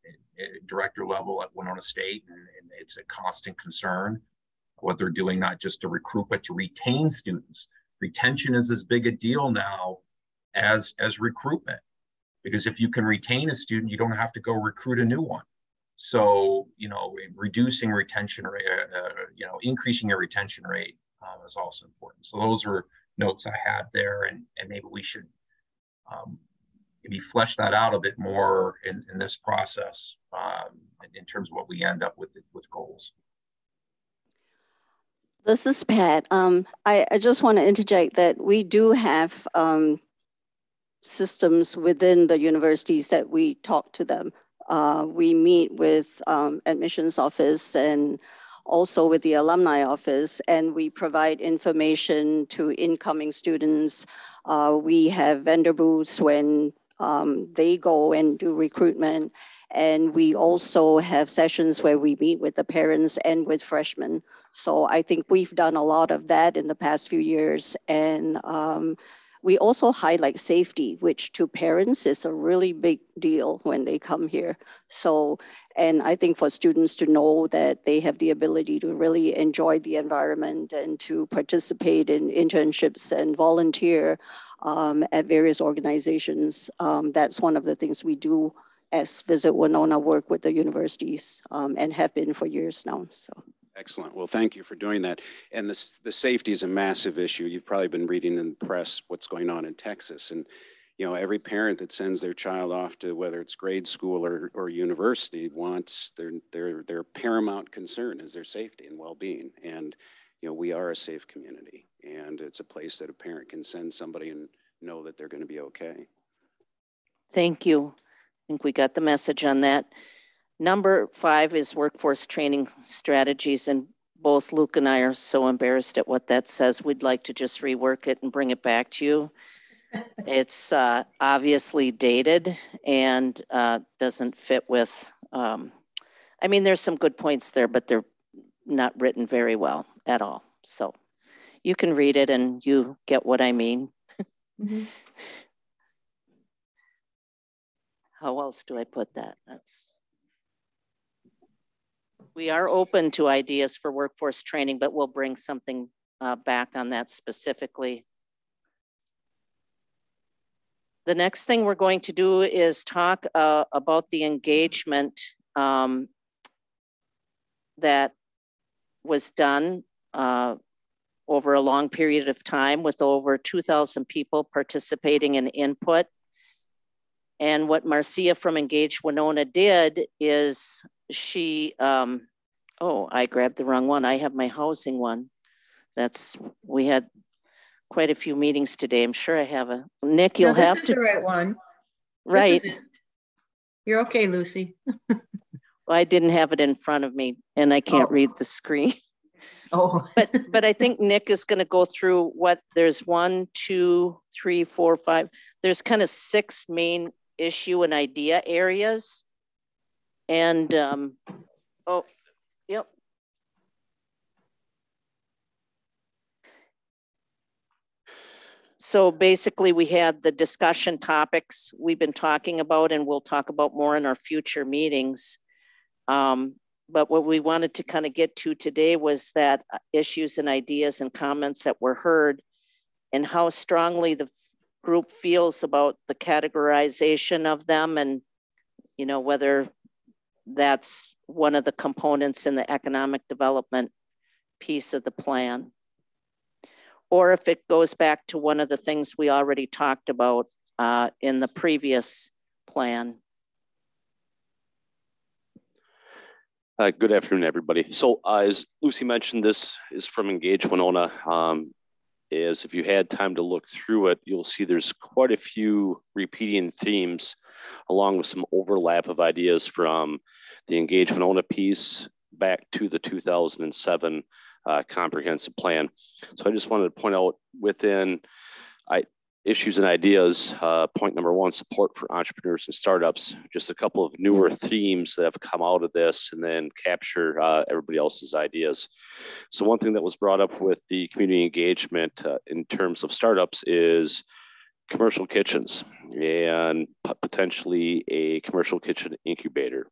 at director level at Winona State, and it's a constant concern what they're doing, not just to recruit, but to retain students. Retention is as big a deal now as recruitment, because if you can retain a student, you don't have to go recruit a new one. So, you know, reducing retention rate, you know, increasing your retention rate is also important. So those were notes I had there, and maybe we should maybe flesh that out a bit more in this process in terms of what we end up with goals. This is Pat. I just want to interject that we do have systems within the universities that we talk to them. We meet with admissions office and also with the alumni office, and we provide information to incoming students. We have vendor booths when they go and do recruitment. And we also have sessions where we meet with the parents and with freshmen. So I think we've done a lot of that in the past few years. And we also highlight safety, which to parents is a really big deal when they come here. So, and I think for students to know that they have the ability to really enjoy the environment and to participate in internships and volunteer at various organizations, that's one of the things we do as Visit Winona, work with the universities and have been for years now. So. Excellent. Well, thank you for doing that. And the safety is a massive issue. You've probably been reading in the press what's going on in Texas. And, you know, every parent that sends their child off to whether it's grade school or university wants their paramount concern is their safety and well-being. And, you know, we are a safe community, and it's a place that a parent can send somebody and know that they're going to be okay. Thank you. I think we got the message on that. Number 5 is workforce training strategies, and both Luke and I are so embarrassed at what that says. We'd like to just rework it and bring it back to you. It's obviously dated and doesn't fit with, I mean, there's some good points there, but they're not written very well at all. So you can read it and you get what I mean. Mm-hmm. How else do I put that? We are open to ideas for workforce training, but we'll bring something back on that specifically. The next thing we're going to do is talk about the engagement that was done over a long period of time with over 2,000 people participating in input. And what Marcia from Engage Winona did is she, oh, I grabbed the wrong one. I have my housing one. We had quite a few meetings today. I'm sure I have a, Nick, you'll have to. This is the right one. Right. You're okay, Lucy. Well, I didn't have it in front of me and I can't read the screen. Oh. but I think Nick is going to go through what there's 1, 2, 3, 4, 5. There's kind of 6 main issue and idea areas. And, oh, yep. So basically we had the discussion topics we've been talking about, and we'll talk about more in our future meetings. But what we wanted to kind of get to today was that issues and ideas and comments that were heard and how strongly the group feels about the categorization of them, and, you know, whether that's one of the components in the economic development piece of the plan, or if it goes back to one of the things we already talked about in the previous plan. Good afternoon, everybody. So as Lucy mentioned, this is from Engage Winona. Is if you had time to look through it, you'll see there's quite a few repeating themes along with some overlap of ideas from the Engage Winona piece back to the 2007 comprehensive plan. So I just wanted to point out within issues and ideas, point number 1, support for entrepreneurs and startups, just a couple of newer themes that have come out of this and then capture everybody else's ideas. So one thing that was brought up with the community engagement in terms of startups is commercial kitchens and potentially a commercial kitchen incubator.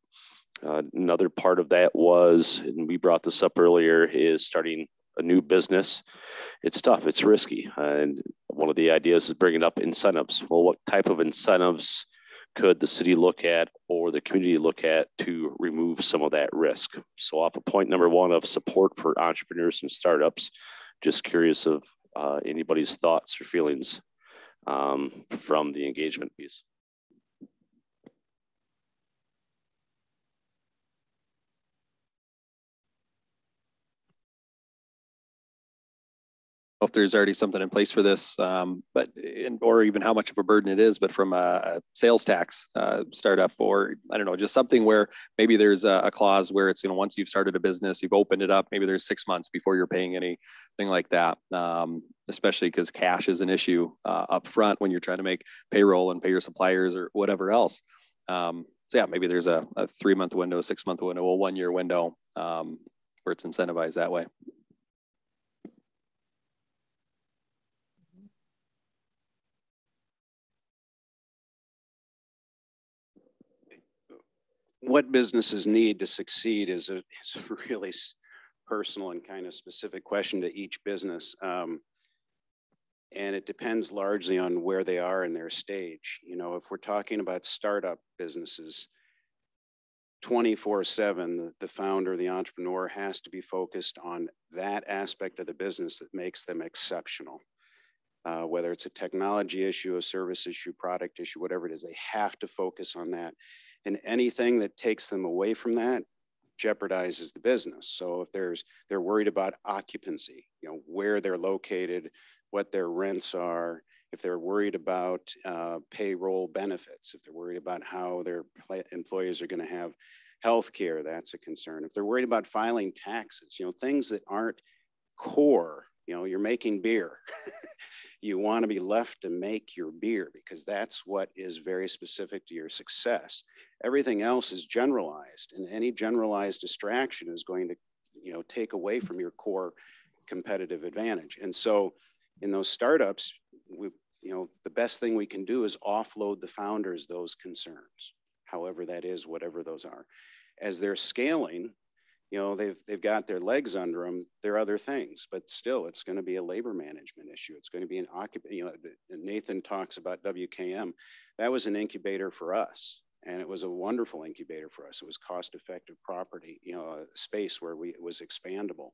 Another part of that was, and we brought this up earlier, is starting a new business, it's tough, it's risky. And one of the ideas is bringing up incentives. Well, what type of incentives could the city look at or the community look at to remove some of that risk? So off of point number one of support for entrepreneurs and startups, just curious of anybody's thoughts or feelings from the engagement piece. If there's already something in place for this, or even how much of a burden it is, but from a sales tax startup, or I don't know, just something where maybe there's a clause where it's, once you've started a business, you've opened it up, maybe there's 6 months before you're paying anything like that, especially because cash is an issue up front when you're trying to make payroll and pay your suppliers or whatever else. So yeah, maybe there's a 3-month window, 6-month window, a 1-year window where it's incentivized that way. What businesses need to succeed is a really personal and kind of specific question to each business. And it depends largely on where they are in their stage. If we're talking about startup businesses, 24/7, the founder, the entrepreneur has to be focused on that aspect of the business that makes them exceptional. Whether it's a technology issue, a service issue, product issue, whatever it is, they have to focus on that. And anything that takes them away from that jeopardizes the business. So if they're worried about occupancy, where they're located, what their rents are, if they're worried about payroll benefits, if they're worried about how their employees are going to have health care, that's a concern. If they're worried about filing taxes, things that aren't core, you're making beer. You want to be left to make your beer because that's what is very specific to your success. Everything else is generalized, and any generalized distraction is going to, take away from your core competitive advantage. And so in those startups, the best thing we can do is offload the founders those concerns, however that is, whatever those are. As they're scaling, they've got their legs under them. There are other things, but still, it's going to be a labor management issue. It's going to be an Nathan talks about WKM. That was an incubator for us, and it was a wonderful incubator for us. It was cost-effective property, space where it was expandable,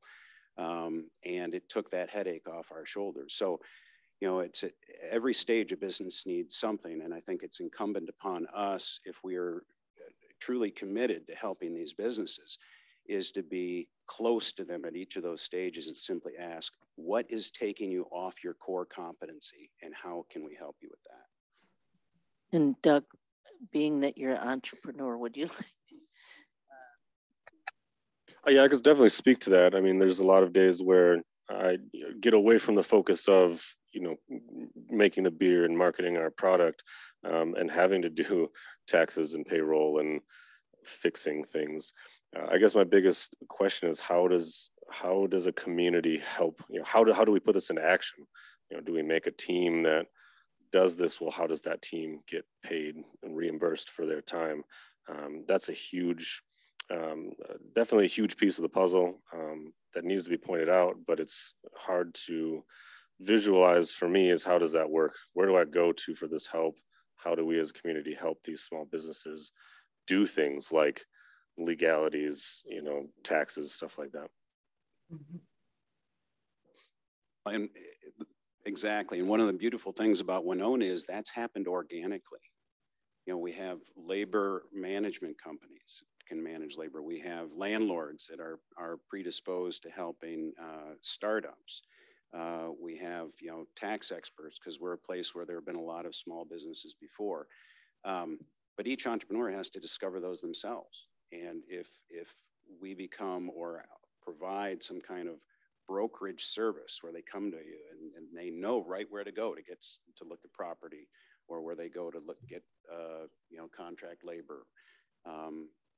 and it took that headache off our shoulders. So, it's every stage of business needs something, and I think it's incumbent upon us, if we are truly committed to helping these businesses, is to be close to them at each of those stages and simply ask, what is taking you off your core competency and how can we help you with that? And Doug, being that you're an entrepreneur, would you like to? Yeah, I could definitely speak to that. I mean, there's a lot of days where I get away from the focus of, making the beer and marketing our product and having to do taxes and payroll and fixing things. I guess my biggest question is how does a community help? How do we put this into action? Do we make a team that does this? Well, how does that team get paid and reimbursed for their time? That's a huge, definitely a huge piece of the puzzle that needs to be pointed out, but it's hard to visualize for me. Is how does that work? Where do I go to for this help? How do we as a community help these small businesses do things like legalities, taxes, stuff like that? And exactly. And one of the beautiful things about Winona is that's happened organically. We have labor management companies can manage labor. We have landlords that are predisposed to helping startups. We have, tax experts because we're a place where there have been a lot of small businesses before. But each entrepreneur has to discover those themselves. And if we become or provide some kind of brokerage service where they come to you and they know right where to go to get to look at property, or where they go to get contract labor,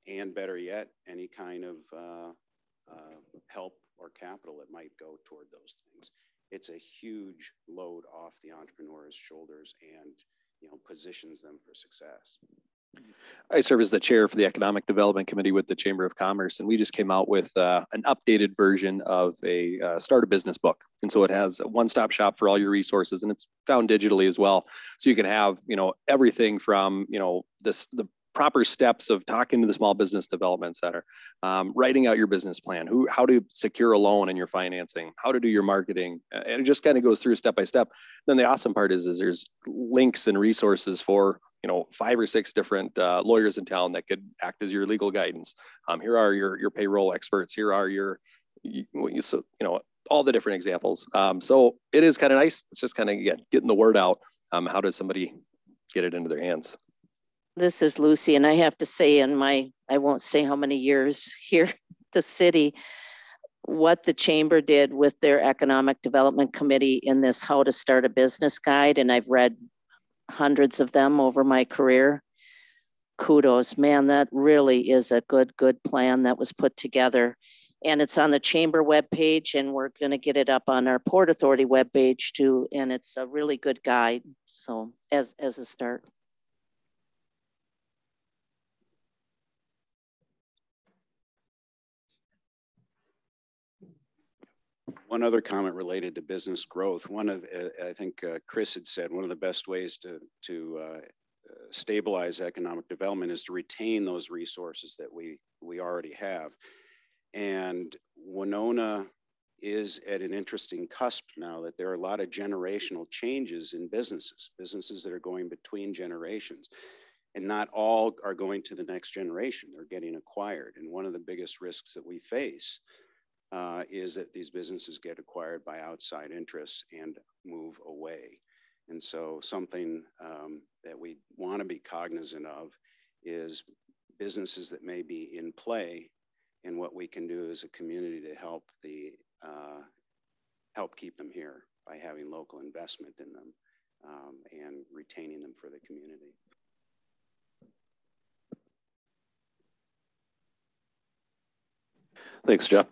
and better yet, any kind of help or capital that might go toward those things. It's a huge load off the entrepreneur's shoulders and positions them for success. I serve as the chair for the Economic Development Committee with the Chamber of Commerce, and we just came out with an updated version of a start a business book. And so it has a one-stop shop for all your resources, and it's found digitally as well. So you can have, everything from, the proper steps of talking to the Small Business Development Center, writing out your business plan, how to secure a loan in your financing, how to do your marketing, and it just kind of goes through step by step. Then the awesome part is there's links and resources for 5 or 6 different lawyers in town that could act as your legal guidance. Here are your payroll experts. Here are your all the different examples. So it is kind of nice. It's just kind of getting the word out. How does somebody get it into their hands? This is Lucy, and I have to say I won't say how many years here at the city, what the chamber did with their economic development committee in this how to start a business guide, and I've read hundreds of them over my career. Kudos, man, that really is a good plan that was put together. And it's on the chamber webpage, and we're going to get it up on our Port Authority webpage too. And it's a really good guide. So as a start. One other comment related to business growth. I think Chris had said, one of the best ways to stabilize economic development is to retain those resources that we already have. And Winona is at an interesting cusp now that there are a lot of generational changes in businesses that are going between generations. And not all are going to the next generation, they're getting acquired. And one of the biggest risks that we face is that these businesses get acquired by outside interests and move away. And so something that we want to be cognizant of is businesses that may be in play and what we can do as a community to help keep them here by having local investment in them and retaining them for the community. Thanks, Jeff.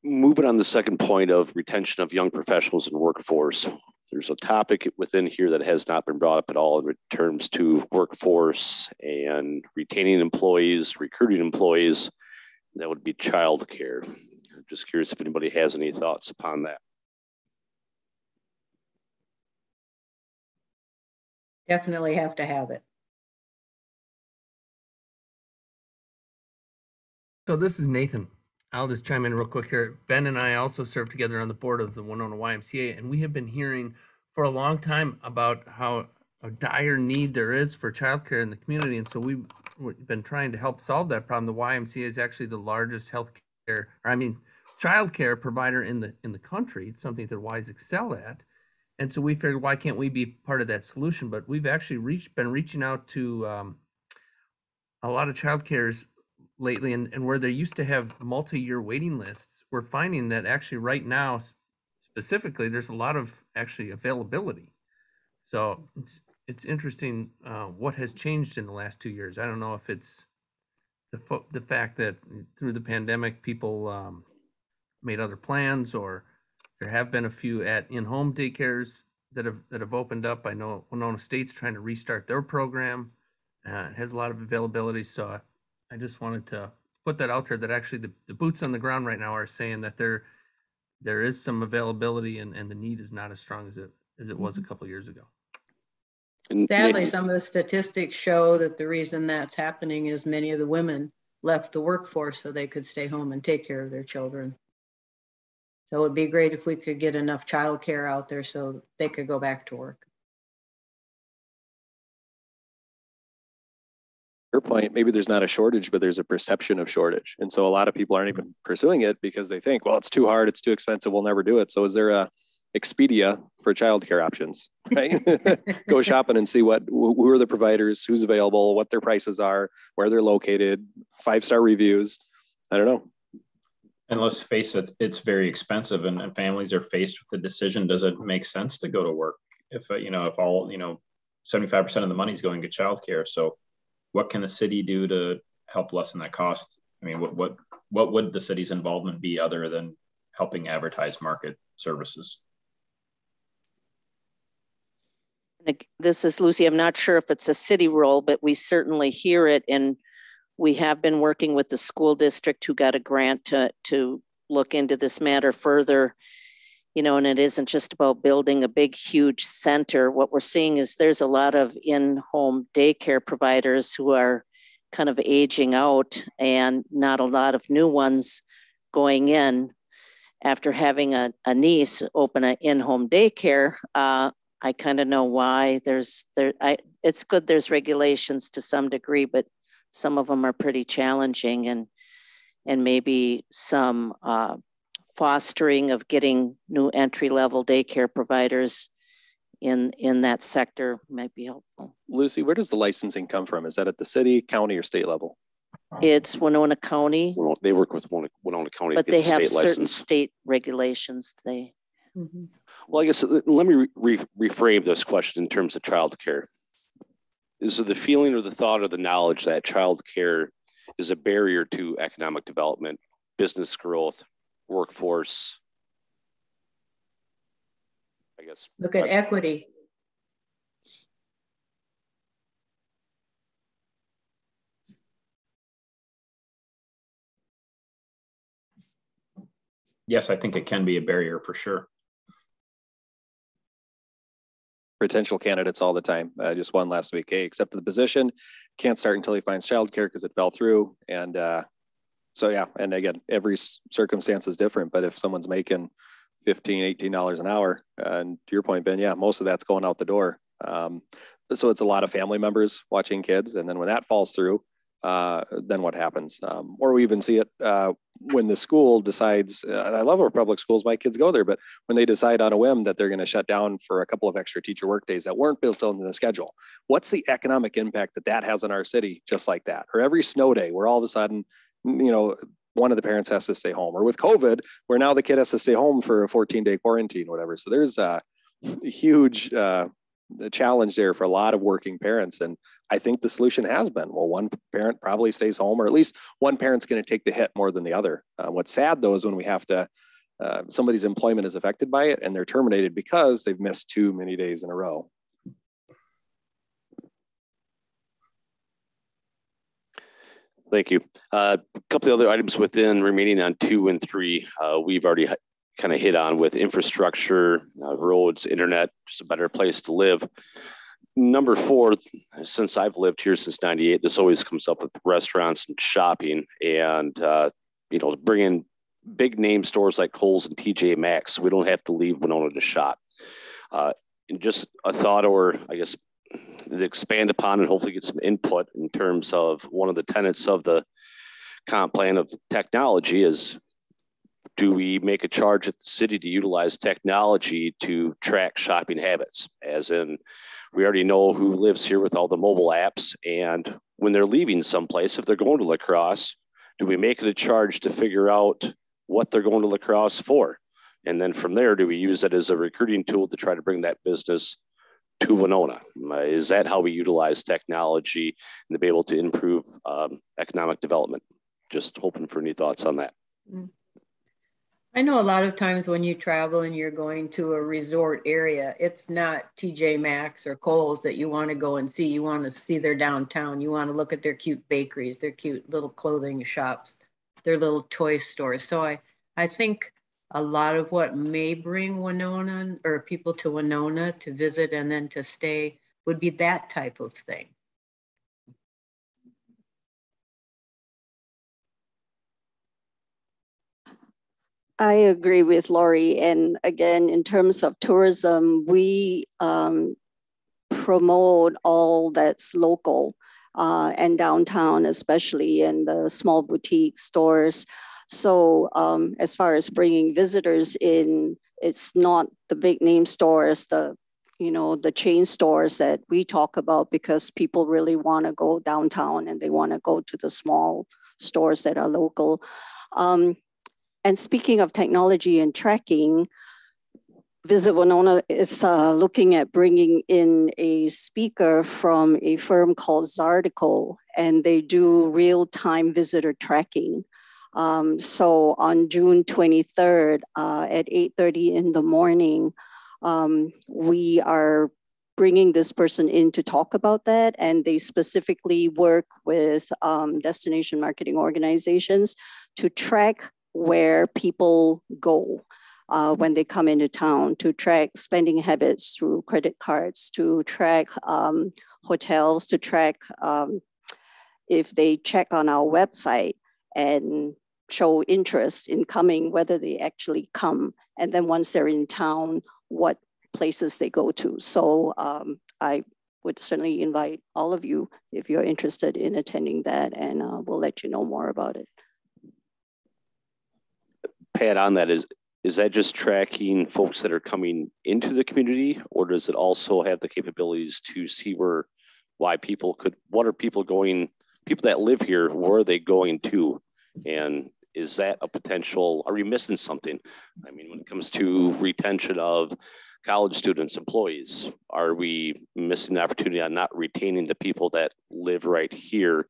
Moving on the second point of retention of young professionals and workforce. There's a topic within here that has not been brought up at all in terms to workforce and retaining employees, recruiting employees. That would be childcare. I'm just curious if anybody has any thoughts upon that. Definitely have to have it. So this is Nathan. I'll just chime in real quick here. Ben and I also serve together on the board of the Winona YMCA, and we have been hearing for a long time about how a dire need there is for childcare in the community. And so we've been trying to help solve that problem. The YMCA is actually the largest childcare provider in the country. It's something that Ys excel at. And so we figured, why can't we be part of that solution? But we've actually been reaching out to a lot of childcares lately, and where they used to have multi-year waiting lists, we're finding that actually right now, specifically, there's a lot of actually availability. So it's interesting what has changed in the last 2 years. I don't know if it's the fact that through the pandemic, people made other plans, or there have been a few in-home daycares that have opened up. I know Winona State's trying to restart their program. It has a lot of availability. So I just wanted to put that out there, that actually the boots on the ground right now are saying that there is some availability, and the need is not as strong as it was a couple of years ago. Sadly, some of the statistics show that the reason that's happening is many of the women left the workforce so they could stay home and take care of their children. So it would be great if we could get enough childcare out there so they could go back to work. Your point, maybe there's not a shortage, but there's a perception of shortage. And so a lot of people aren't even pursuing it because they think, well, it's too hard, it's too expensive, we'll never do it. So is there a Expedia for childcare options, right? Go shopping and see who are the providers, who's available, what their prices are, where they're located, 5-star reviews. I don't know. And let's face it, it's very expensive, and families are faced with the decision, does it make sense to go to work if all 75% of the money is going to childcare? So what can the city do to help lessen that cost? I mean, what would the city's involvement be other than helping advertise market services? This is Lucy. I'm not sure if it's a city role, but we certainly hear it. And we have been working with the school district who got a grant to look into this matter further. You know, and it isn't just about building a big, huge center. What we're seeing is there's a lot of in-home daycare providers who are kind of aging out and not a lot of new ones going in. After having a niece open an in-home daycare, I kind of know why. It's good there's regulations to some degree, but some of them are pretty challenging, and maybe some fostering of getting new entry-level daycare providers in that sector might be helpful. Lucy, where does the licensing come from? Is that at the city, county, or state level? It's Winona County. Well, they work with Winona County, but they have state certain license. State regulations. Well, I guess let me reframe this question in terms of childcare. Is it the feeling or the thought or the knowledge that childcare is a barrier to economic development, business growth, workforce? I guess. Look at equity. Yes, I think it can be a barrier for sure. Potential candidates all the time. Just one last week. Hey, accepted the position, can't start until he finds childcare because it fell through. And so, yeah. And again, every circumstance is different. But if someone's making $15, $18 an hour, and to your point, Ben, yeah, most of that's going out the door. So it's a lot of family members watching kids. And then when that falls through, then what happens? Or we even see it when the school decides, and I love our public schools, my kids go there, but when they decide on a whim that they're going to shut down for a couple of extra teacher work days that weren't built into the schedule, what's the economic impact that has on our city just like that? Or every snow day where all of a sudden, you know, one of the parents has to stay home, or with COVID, where now the kid has to stay home for a 14-day quarantine, whatever. So there's a huge challenge there for a lot of working parents. And I think the solution has been, well, one parent probably stays home, or at least one parent's going to take the hit more than the other. What's sad though is when we have to, somebody's employment is affected by it and they're terminated because they've missed too many days in a row. Thank you. A couple of other items within remaining on 2 and 3, we've already kind of hit on with infrastructure, roads, internet, just a better place to live. Number 4, since I've lived here since '98, this always comes up with restaurants and shopping, and you know, bring in big name stores like Kohl's and TJ Maxx, so we don't have to leave Winona to shop. And just a thought, or I guess expand upon and hopefully get some input in terms of one of the tenets of the comp plan of technology is, do we make a charge at the city to utilize technology to track shopping habits? As in, we already know who lives here with all the mobile apps, and when they're leaving someplace, if they're going to La Crosse, do we make it a charge to figure out what they're going to La Crosse for? And then from there, do we use it as a recruiting tool to try to bring that business to Winona? Is that how we utilize technology and to be able to improve economic development? Just hoping for any thoughts on that. I know a lot of times when you travel and you're going to a resort area, it's not TJ Maxx or Kohl's that you want to go and see. You want to see their downtown. You want to look at their cute bakeries, their cute little clothing shops, their little toy stores. So I think a lot of what may bring Winona or people to Winona to visit and then to stay would be that type of thing. I agree with Lori. And again, in terms of tourism, we promote all that's local and downtown, especially in the small boutique stores. So as far as bringing visitors in, it's not the big name stores, the chain stores that we talk about, because people really want to go downtown and they want to go to the small stores that are local. And speaking of technology and tracking, Visit Winona is looking at bringing in a speaker from a firm called Zardico, and they do real-time visitor tracking. So on June 23rd at 8:30 in the morning, we are bringing this person in to talk about that. And they specifically work with destination marketing organizations to track where people go when they come into town, to track spending habits through credit cards, to track hotels, to track if they check on our website and show interest in coming, whether they actually come. And then once they're in town, what places they go to. So I would certainly invite all of you if you're interested in attending that, and we'll let you know more about it. Pat, on that, is that just tracking folks that are coming into the community, or does it also have the capabilities to see what are people going, people that live here, where are they going to? And is that a potential, are we missing something? I mean, when it comes to retention of college students, employees, are we missing the opportunity on not retaining the people that live right here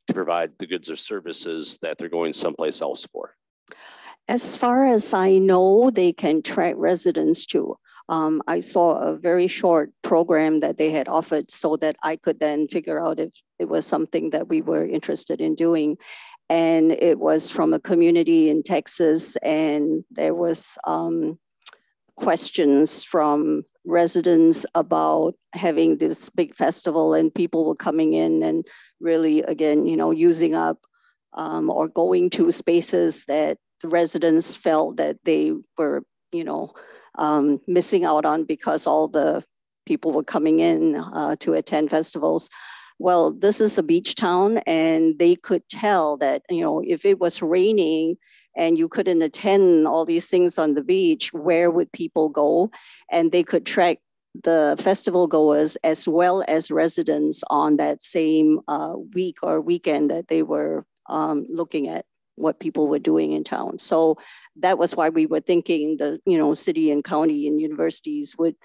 to provide the goods or services that they're going someplace else for? As far as I know, they can track residents too. I saw a very short program that they had offered so that I could then figure out if it was something that we were interested in doing. And it was from a community in Texas, and there was questions from residents about having this big festival, and people were coming in and really, again, using up or going to spaces that the residents felt that they were, missing out on because all the people were coming in to attend festivals. Well, this is a beach town, and they could tell that, if it was raining and you couldn't attend all these things on the beach, where would people go? And they could track the festival goers as well as residents on that same week or weekend that they were looking at what people were doing in town. So that was why we were thinking the, city and county and universities would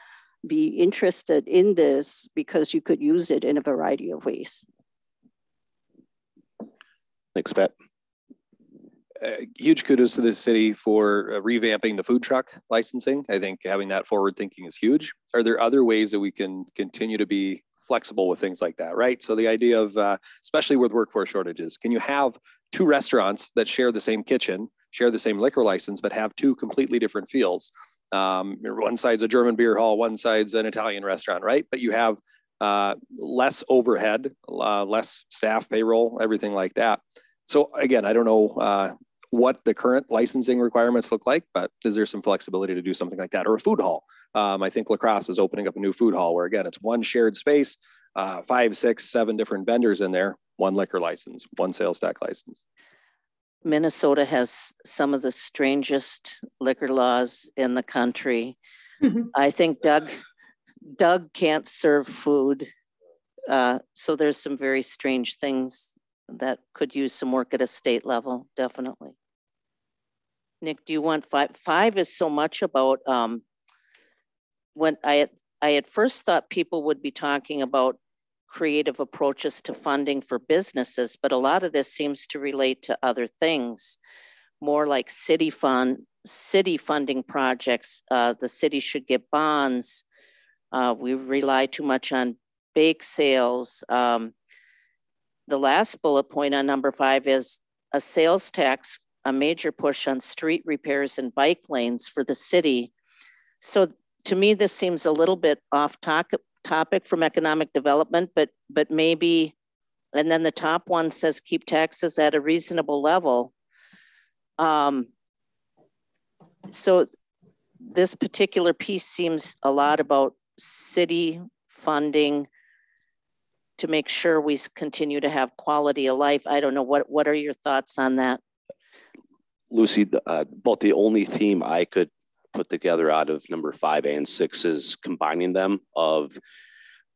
be interested in this, because you could use it in a variety of ways. Thanks, Pat. Huge kudos to the city for revamping the food truck licensing. I think having that forward thinking is huge. Are there other ways that we can continue to be flexible with things like that, right? So the idea of, especially with workforce shortages, can you have two restaurants that share the same kitchen, share the same liquor license, but have two completely different fields? One side's a German beer hall, one side's an Italian restaurant, right? But you have less overhead, less staff, payroll, everything like that. So again, I don't know what the current licensing requirements look like, but is there some flexibility to do something like that? Or a food hall? I think La Crosse is opening up a new food hall where, again, it's one shared space, 5, 6, 7 different vendors in there, one liquor license, one sales tax license. Minnesota has some of the strangest liquor laws in the country. I think Doug can't serve food. So there's some very strange things that could use some work at a state level, definitely. Nick, do you want 5? 5 is so much about when I at first thought people would be talking about creative approaches to funding for businesses, but a lot of this seems to relate to other things, more like city funding projects. The city should get bonds. We rely too much on bake sales. The last bullet point on number 5 is a sales tax, a major push on street repairs and bike lanes for the city. So to me, this seems a little bit off topic from economic development, but maybe, and then the top one says keep taxes at a reasonable level. So this particular piece seems a lot about city funding to make sure we continue to have quality of life. I don't know, what are your thoughts on that? Lucy, about the only theme I could put together out of number 5 and 6 is combining them, of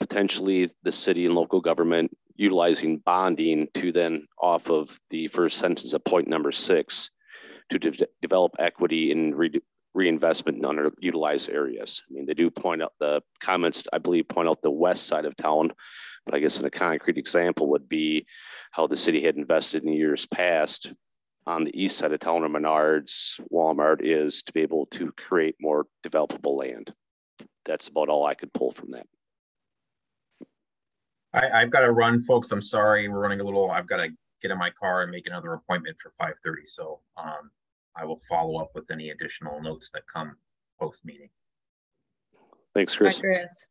potentially the city and local government utilizing bonding to then, off of the first sentence of point number 6, to develop equity in reinvestment in underutilized areas. I mean, they do point out, the comments, I believe, point out the west side of town, but I guess in a concrete example would be how the city had invested in years past on the east side of town, where Menards, Walmart is, to be able to create more developable land. That's about all I could pull from that. I've got to run, folks. I'm sorry. We're running a little. I've got to get in my car and make another appointment for 5:30. So I will follow up with any additional notes that come post meeting. Thanks, Chris. Bye, Chris.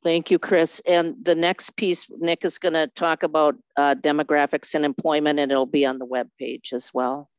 Thank you, Chris. And the next piece, Nick is going to talk about demographics and employment, and it'll be on the webpage as well.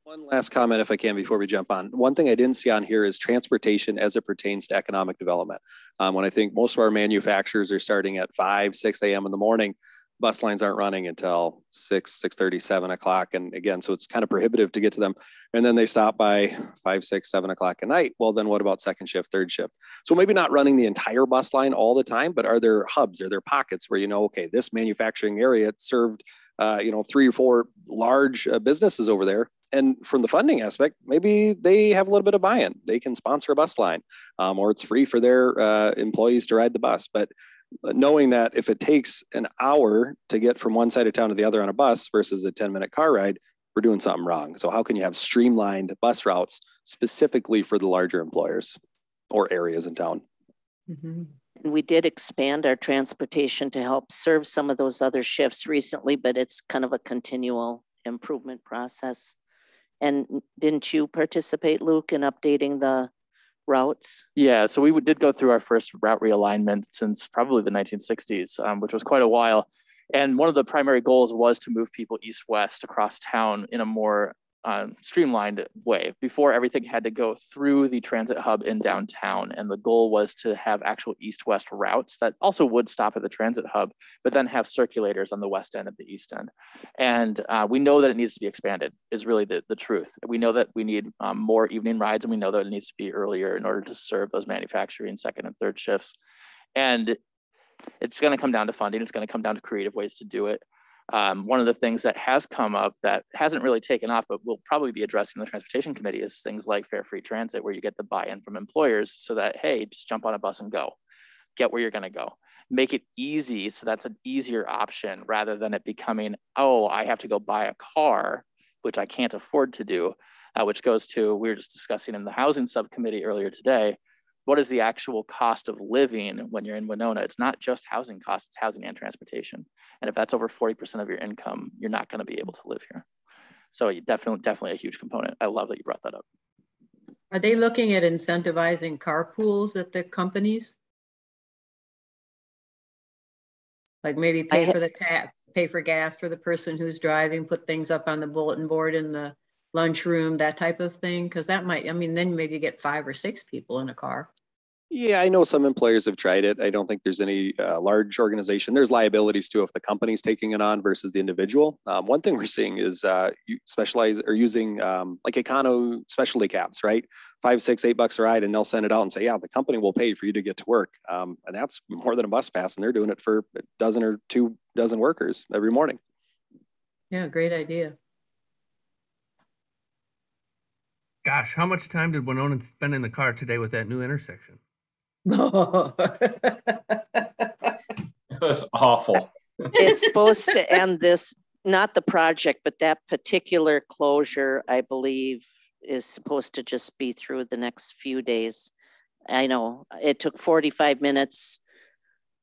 One last comment, if I can, before we jump on. One thing I didn't see on here is transportation as it pertains to economic development. When I think most of our manufacturers are starting at 5, 6 a.m. in the morning, bus lines aren't running until 6, 6:30, 7 o'clock. And again, so it's kind of prohibitive to get to them. And then they stop by 5, 6, 7 o'clock at night. Well, then what about second shift, third shift? So maybe not running the entire bus line all the time, but are there hubs, are there pockets where, you know, okay, this manufacturing area served 3 or 4 large businesses over there. And from the funding aspect, maybe they have a little bit of buy-in. They can sponsor a bus line, or it's free for their employees to ride the bus. But knowing that if it takes an hour to get from one side of town to the other on a bus versus a 10-minute car ride, we're doing something wrong. So how can you have streamlined bus routes specifically for the larger employers or areas in town? Mm-hmm. We did expand our transportation to help serve some of those other shifts recently, but it's kind of a continual improvement process. And didn't you participate, Luke, in updating the routes? Yeah, so we did go through our first route realignment since probably the 1960s, which was quite a while. And one of the primary goals was to move people east-west across town in a more streamlined way. Before, everything had to go through the transit hub in downtown. And the goal was to have actual east-west routes that also would stop at the transit hub, but then have circulators on the west end of the east end. And we know that it needs to be expanded, is really the truth. We know that we need more evening rides, and we know that it needs to be earlier in order to serve those manufacturing second and third shifts. And it's going to come down to funding. It's going to come down to creative ways to do it. One of the things that has come up that hasn't really taken off, but we'll probably be addressing the Transportation Committee, is things like fare-free transit, where you get the buy-in from employers so that, hey, just jump on a bus and go. Get where you're going to go. Make it easy so that's an easier option rather than it becoming, oh, I have to go buy a car, which I can't afford to do, which goes to, we were just discussing in the Housing Subcommittee earlier today, what is the actual cost of living when you're in Winona? It's not just housing costs, it's housing and transportation. And if that's over 40% of your income, you're not going to be able to live here. So definitely a huge component. I love that you brought that up. Are they looking at incentivizing carpools at the companies? Like maybe pay for gas for the person who's driving, put things up on the bulletin board in the lunchroom, that type of thing? Because that might, I mean, then maybe you get 5 or 6 people in a car. Yeah, I know some employers have tried it. I don't think there's any large organization. There's liabilities too if the company's taking it on versus the individual. One thing we're seeing is you specialize or using like Econo specialty cabs, right? $5, $6, $8 a ride, and they'll send it out and say, yeah, the company will pay for you to get to work. And that's more than a bus pass, and they're doing it for a dozen or 2 dozen workers every morning. Yeah, great idea. Gosh, how much time did Winona spend in the car today with that new intersection? It was awful. It's supposed to end this, not the project, but that particular closure, I believe, is supposed to just be through the next few days. I know it took 45 minutes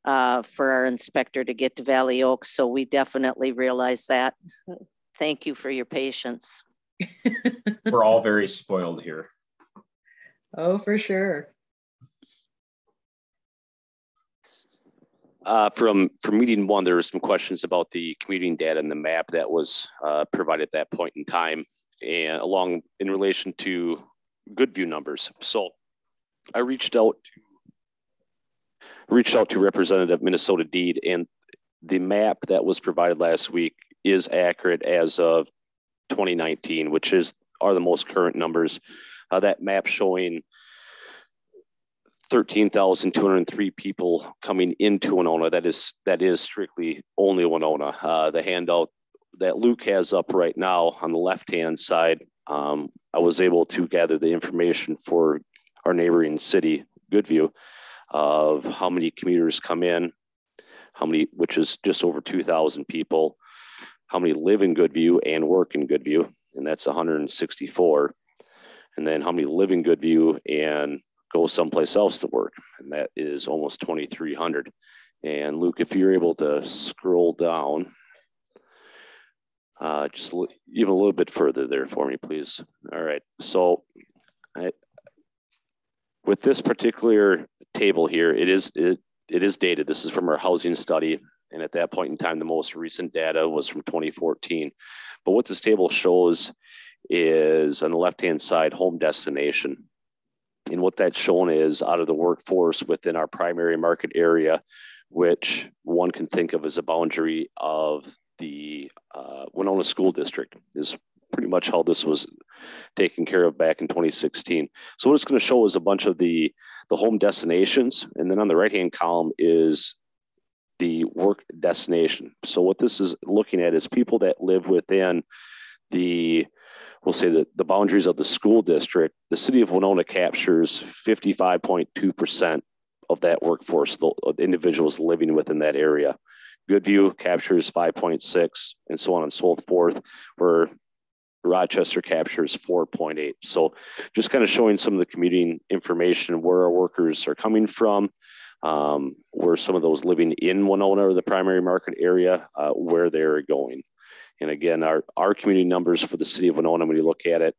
for our inspector to get to Valley Oaks, so we definitely realize that. Thank you for your patience. We're all very spoiled here. Oh, for sure. From meeting 1, there were some questions about the commuting data and the map that was provided at that point in time, and along in relation to Goodview numbers. So I reached out to Representative Minnesota Deed, and the map that was provided last week is accurate as of 2019, which are the most current numbers. That map showing 13,203 people coming into Winona. That is strictly only Winona. The handout that Luke has up right now on the left-hand side, I was able to gather the information for our neighboring city, Goodview, of how many commuters come in, which is just over 2,000 people, how many live in Goodview and work in Goodview, and that's 164. And then how many live in Goodview and go someplace else to work, and that is almost 2,300. And Luke, if you're able to scroll down, just even a little bit further there for me, please. All right, so with this particular table here, it is dated. This is from our housing study. And at that point in time, the most recent data was from 2014. But what this table shows is on the left-hand side, home destination. And what that's shown is out of the workforce within our primary market area, which one can think of as a boundary of the Winona School District, is pretty much how this was taken care of back in 2016. So what it's going to show is a bunch of the home destinations. And then on the right-hand column is the work destination. So what this is looking at is people that live within we'll say that the boundaries of the school district. The city of Winona captures 55.2% of that workforce, the individuals living within that area. Goodview captures 5.6 and so on and so forth, where Rochester captures 4.8. So just kind of showing some of the commuting information, where our workers are coming from, where some of those living in Winona or the primary market area, where they're going. And again, our community numbers for the city of Winona, when you look at it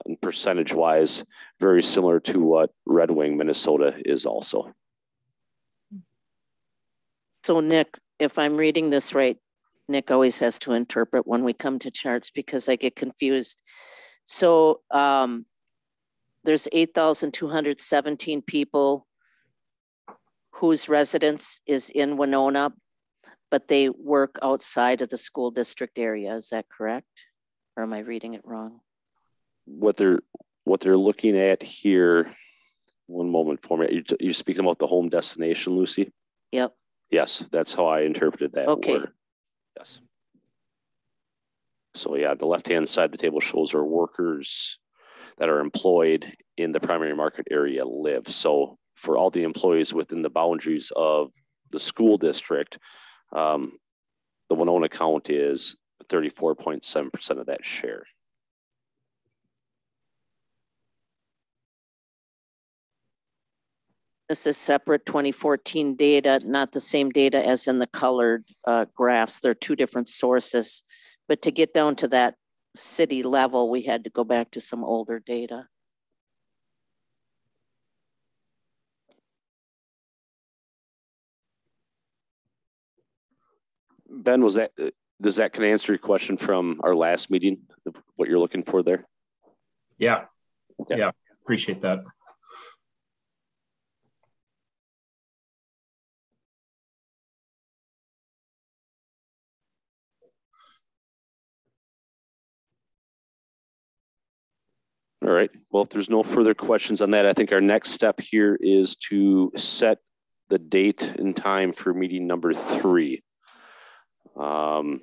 in percentage wise, very similar to what Red Wing, Minnesota is also. So Nick, if I'm reading this right, Nick always has to interpret when we come to charts because I get confused. So there's 8,217 people whose residence is in Winona, but they work outside of the school district area. Is that correct? Or am I reading it wrong? What they're looking at here, one moment for me. You're speaking about the home destination, Lucy? Yep. Yes, that's how I interpreted that okay. word. Yes. So yeah, the left-hand side of the table shows where workers that are employed in the primary market area live. So for all the employees within the boundaries of the school district, the Winona count is 34.7% of that share. This is separate 2014 data, not the same data as in the colored graphs. They're two different sources. But to get down to that city level, we had to go back to some older data. Ben, does that kind of answer your question from our last meeting, what you're looking for there? Yeah. Okay. Yeah. Appreciate that. All right. Well, if there's no further questions on that, I think our next step here is to set the date and time for meeting number 3. So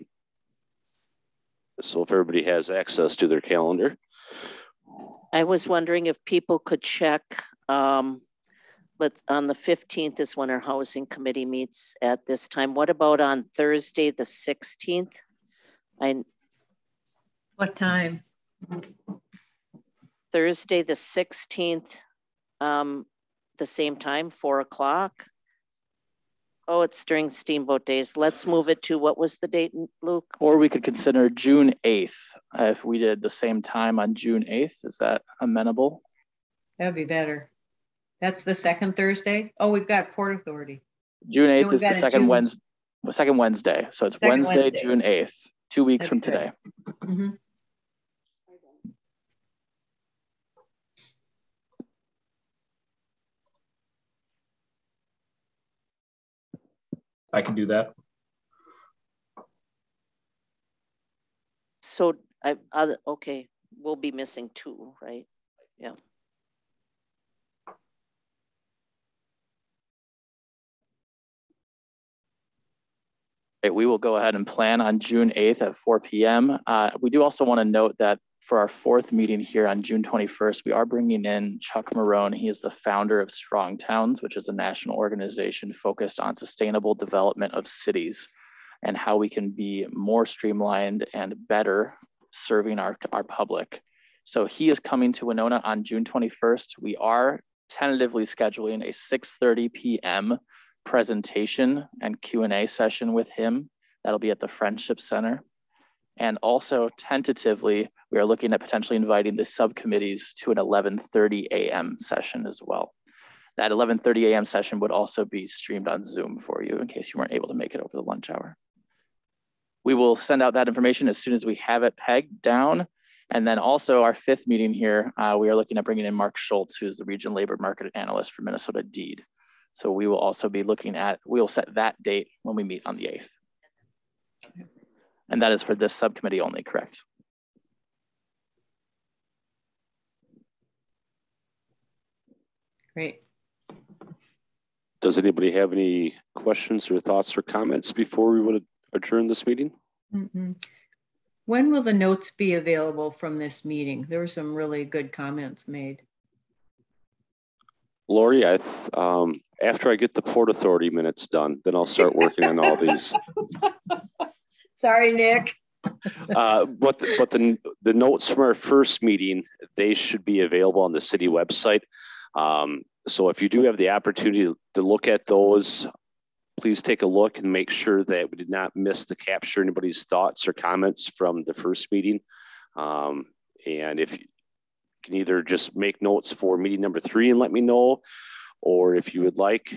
if everybody has access to their calendar. I was wondering if people could check, on the 15th is when our housing committee meets at this time. What about on Thursday, the 16th? What time? Thursday, the 16th, the same time, 4 o'clock. Oh, it's during Steamboat Days. Let's move it to, what was the date, Luke? Or we could consider June 8th. If we did the same time on June 8th, is that amenable? That'd be better. That's the second Thursday. Oh, we've got Port Authority. June 8th is the second Wednesday. So it's Wednesday, June 8th, 2 weeks from today. Mm-hmm. I can do that. So okay, we'll be missing 2, right? Yeah. We will go ahead and plan on June 8th at 4 p.m. We do also want to note that for our 4th meeting here on June 21st, we are bringing in Chuck Marone. He is the founder of Strong Towns, which is a national organization focused on sustainable development of cities and how we can be more streamlined and better serving our public. So he is coming to Winona on June 21st. We are tentatively scheduling a 6:30 p.m. presentation and Q&A session with him. That'll be at the Friendship Center. And also tentatively, we are looking at potentially inviting the subcommittees to an 11:30 a.m. session as well. That 11:30 a.m. session would also be streamed on Zoom for you in case you weren't able to make it over the lunch hour. We will send out that information as soon as we have it pegged down. And then also our 5th meeting here, we are looking at bringing in Mark Schultz, who's the Region Labor Market Analyst for Minnesota DEED. So we will also be looking at, we'll set that date when we meet on the 8th. And that is for this subcommittee only, correct? Great. Does anybody have any questions or thoughts or comments before we would adjourn this meeting? Mm-mm. When will the notes be available from this meeting? There were some really good comments made. Lori, after I get the Port Authority minutes done, then I'll start working on all these. Sorry, Nick. But the notes from our first meeting, they should be available on the city website. So if you do have the opportunity to look at those, please take a look and make sure that we did not miss to capture anybody's thoughts or comments from the first meeting. And if you can either just make notes for meeting number 3 and let me know, or if you would like,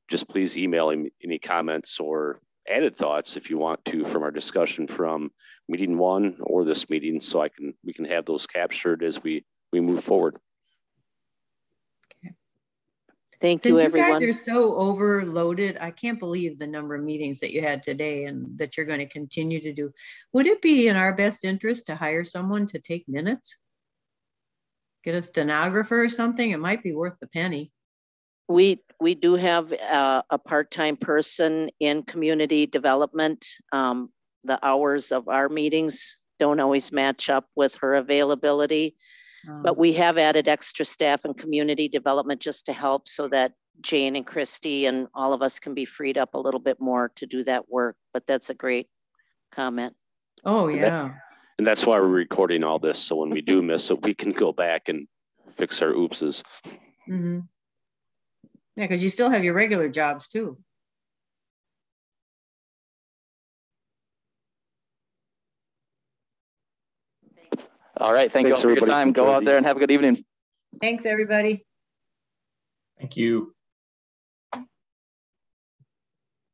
just please email him any comments or added thoughts if you want to from our discussion from meeting 1 or this meeting, so we can have those captured as we move forward. Thank you, everyone. Since you guys are so overloaded, I can't believe the number of meetings that you had today and that you're going to continue to do. Would it be in our best interest to hire someone to take minutes? Get a stenographer or something? It might be worth the penny. We do have a part-time person in community development. The hours of our meetings don't always match up with her availability. But we have added extra staff in community development just to help so that Jane and Christy and all of us can be freed up a little bit more to do that work. But that's a great comment. Oh, yeah. And that's why we're recording all this. So when we do miss it, we can go back and fix our oopses. Mm-hmm. Yeah, because you still have your regular jobs too. All right, thank you all for your time. Go out there and have a good evening. Thanks, everybody. Thank you.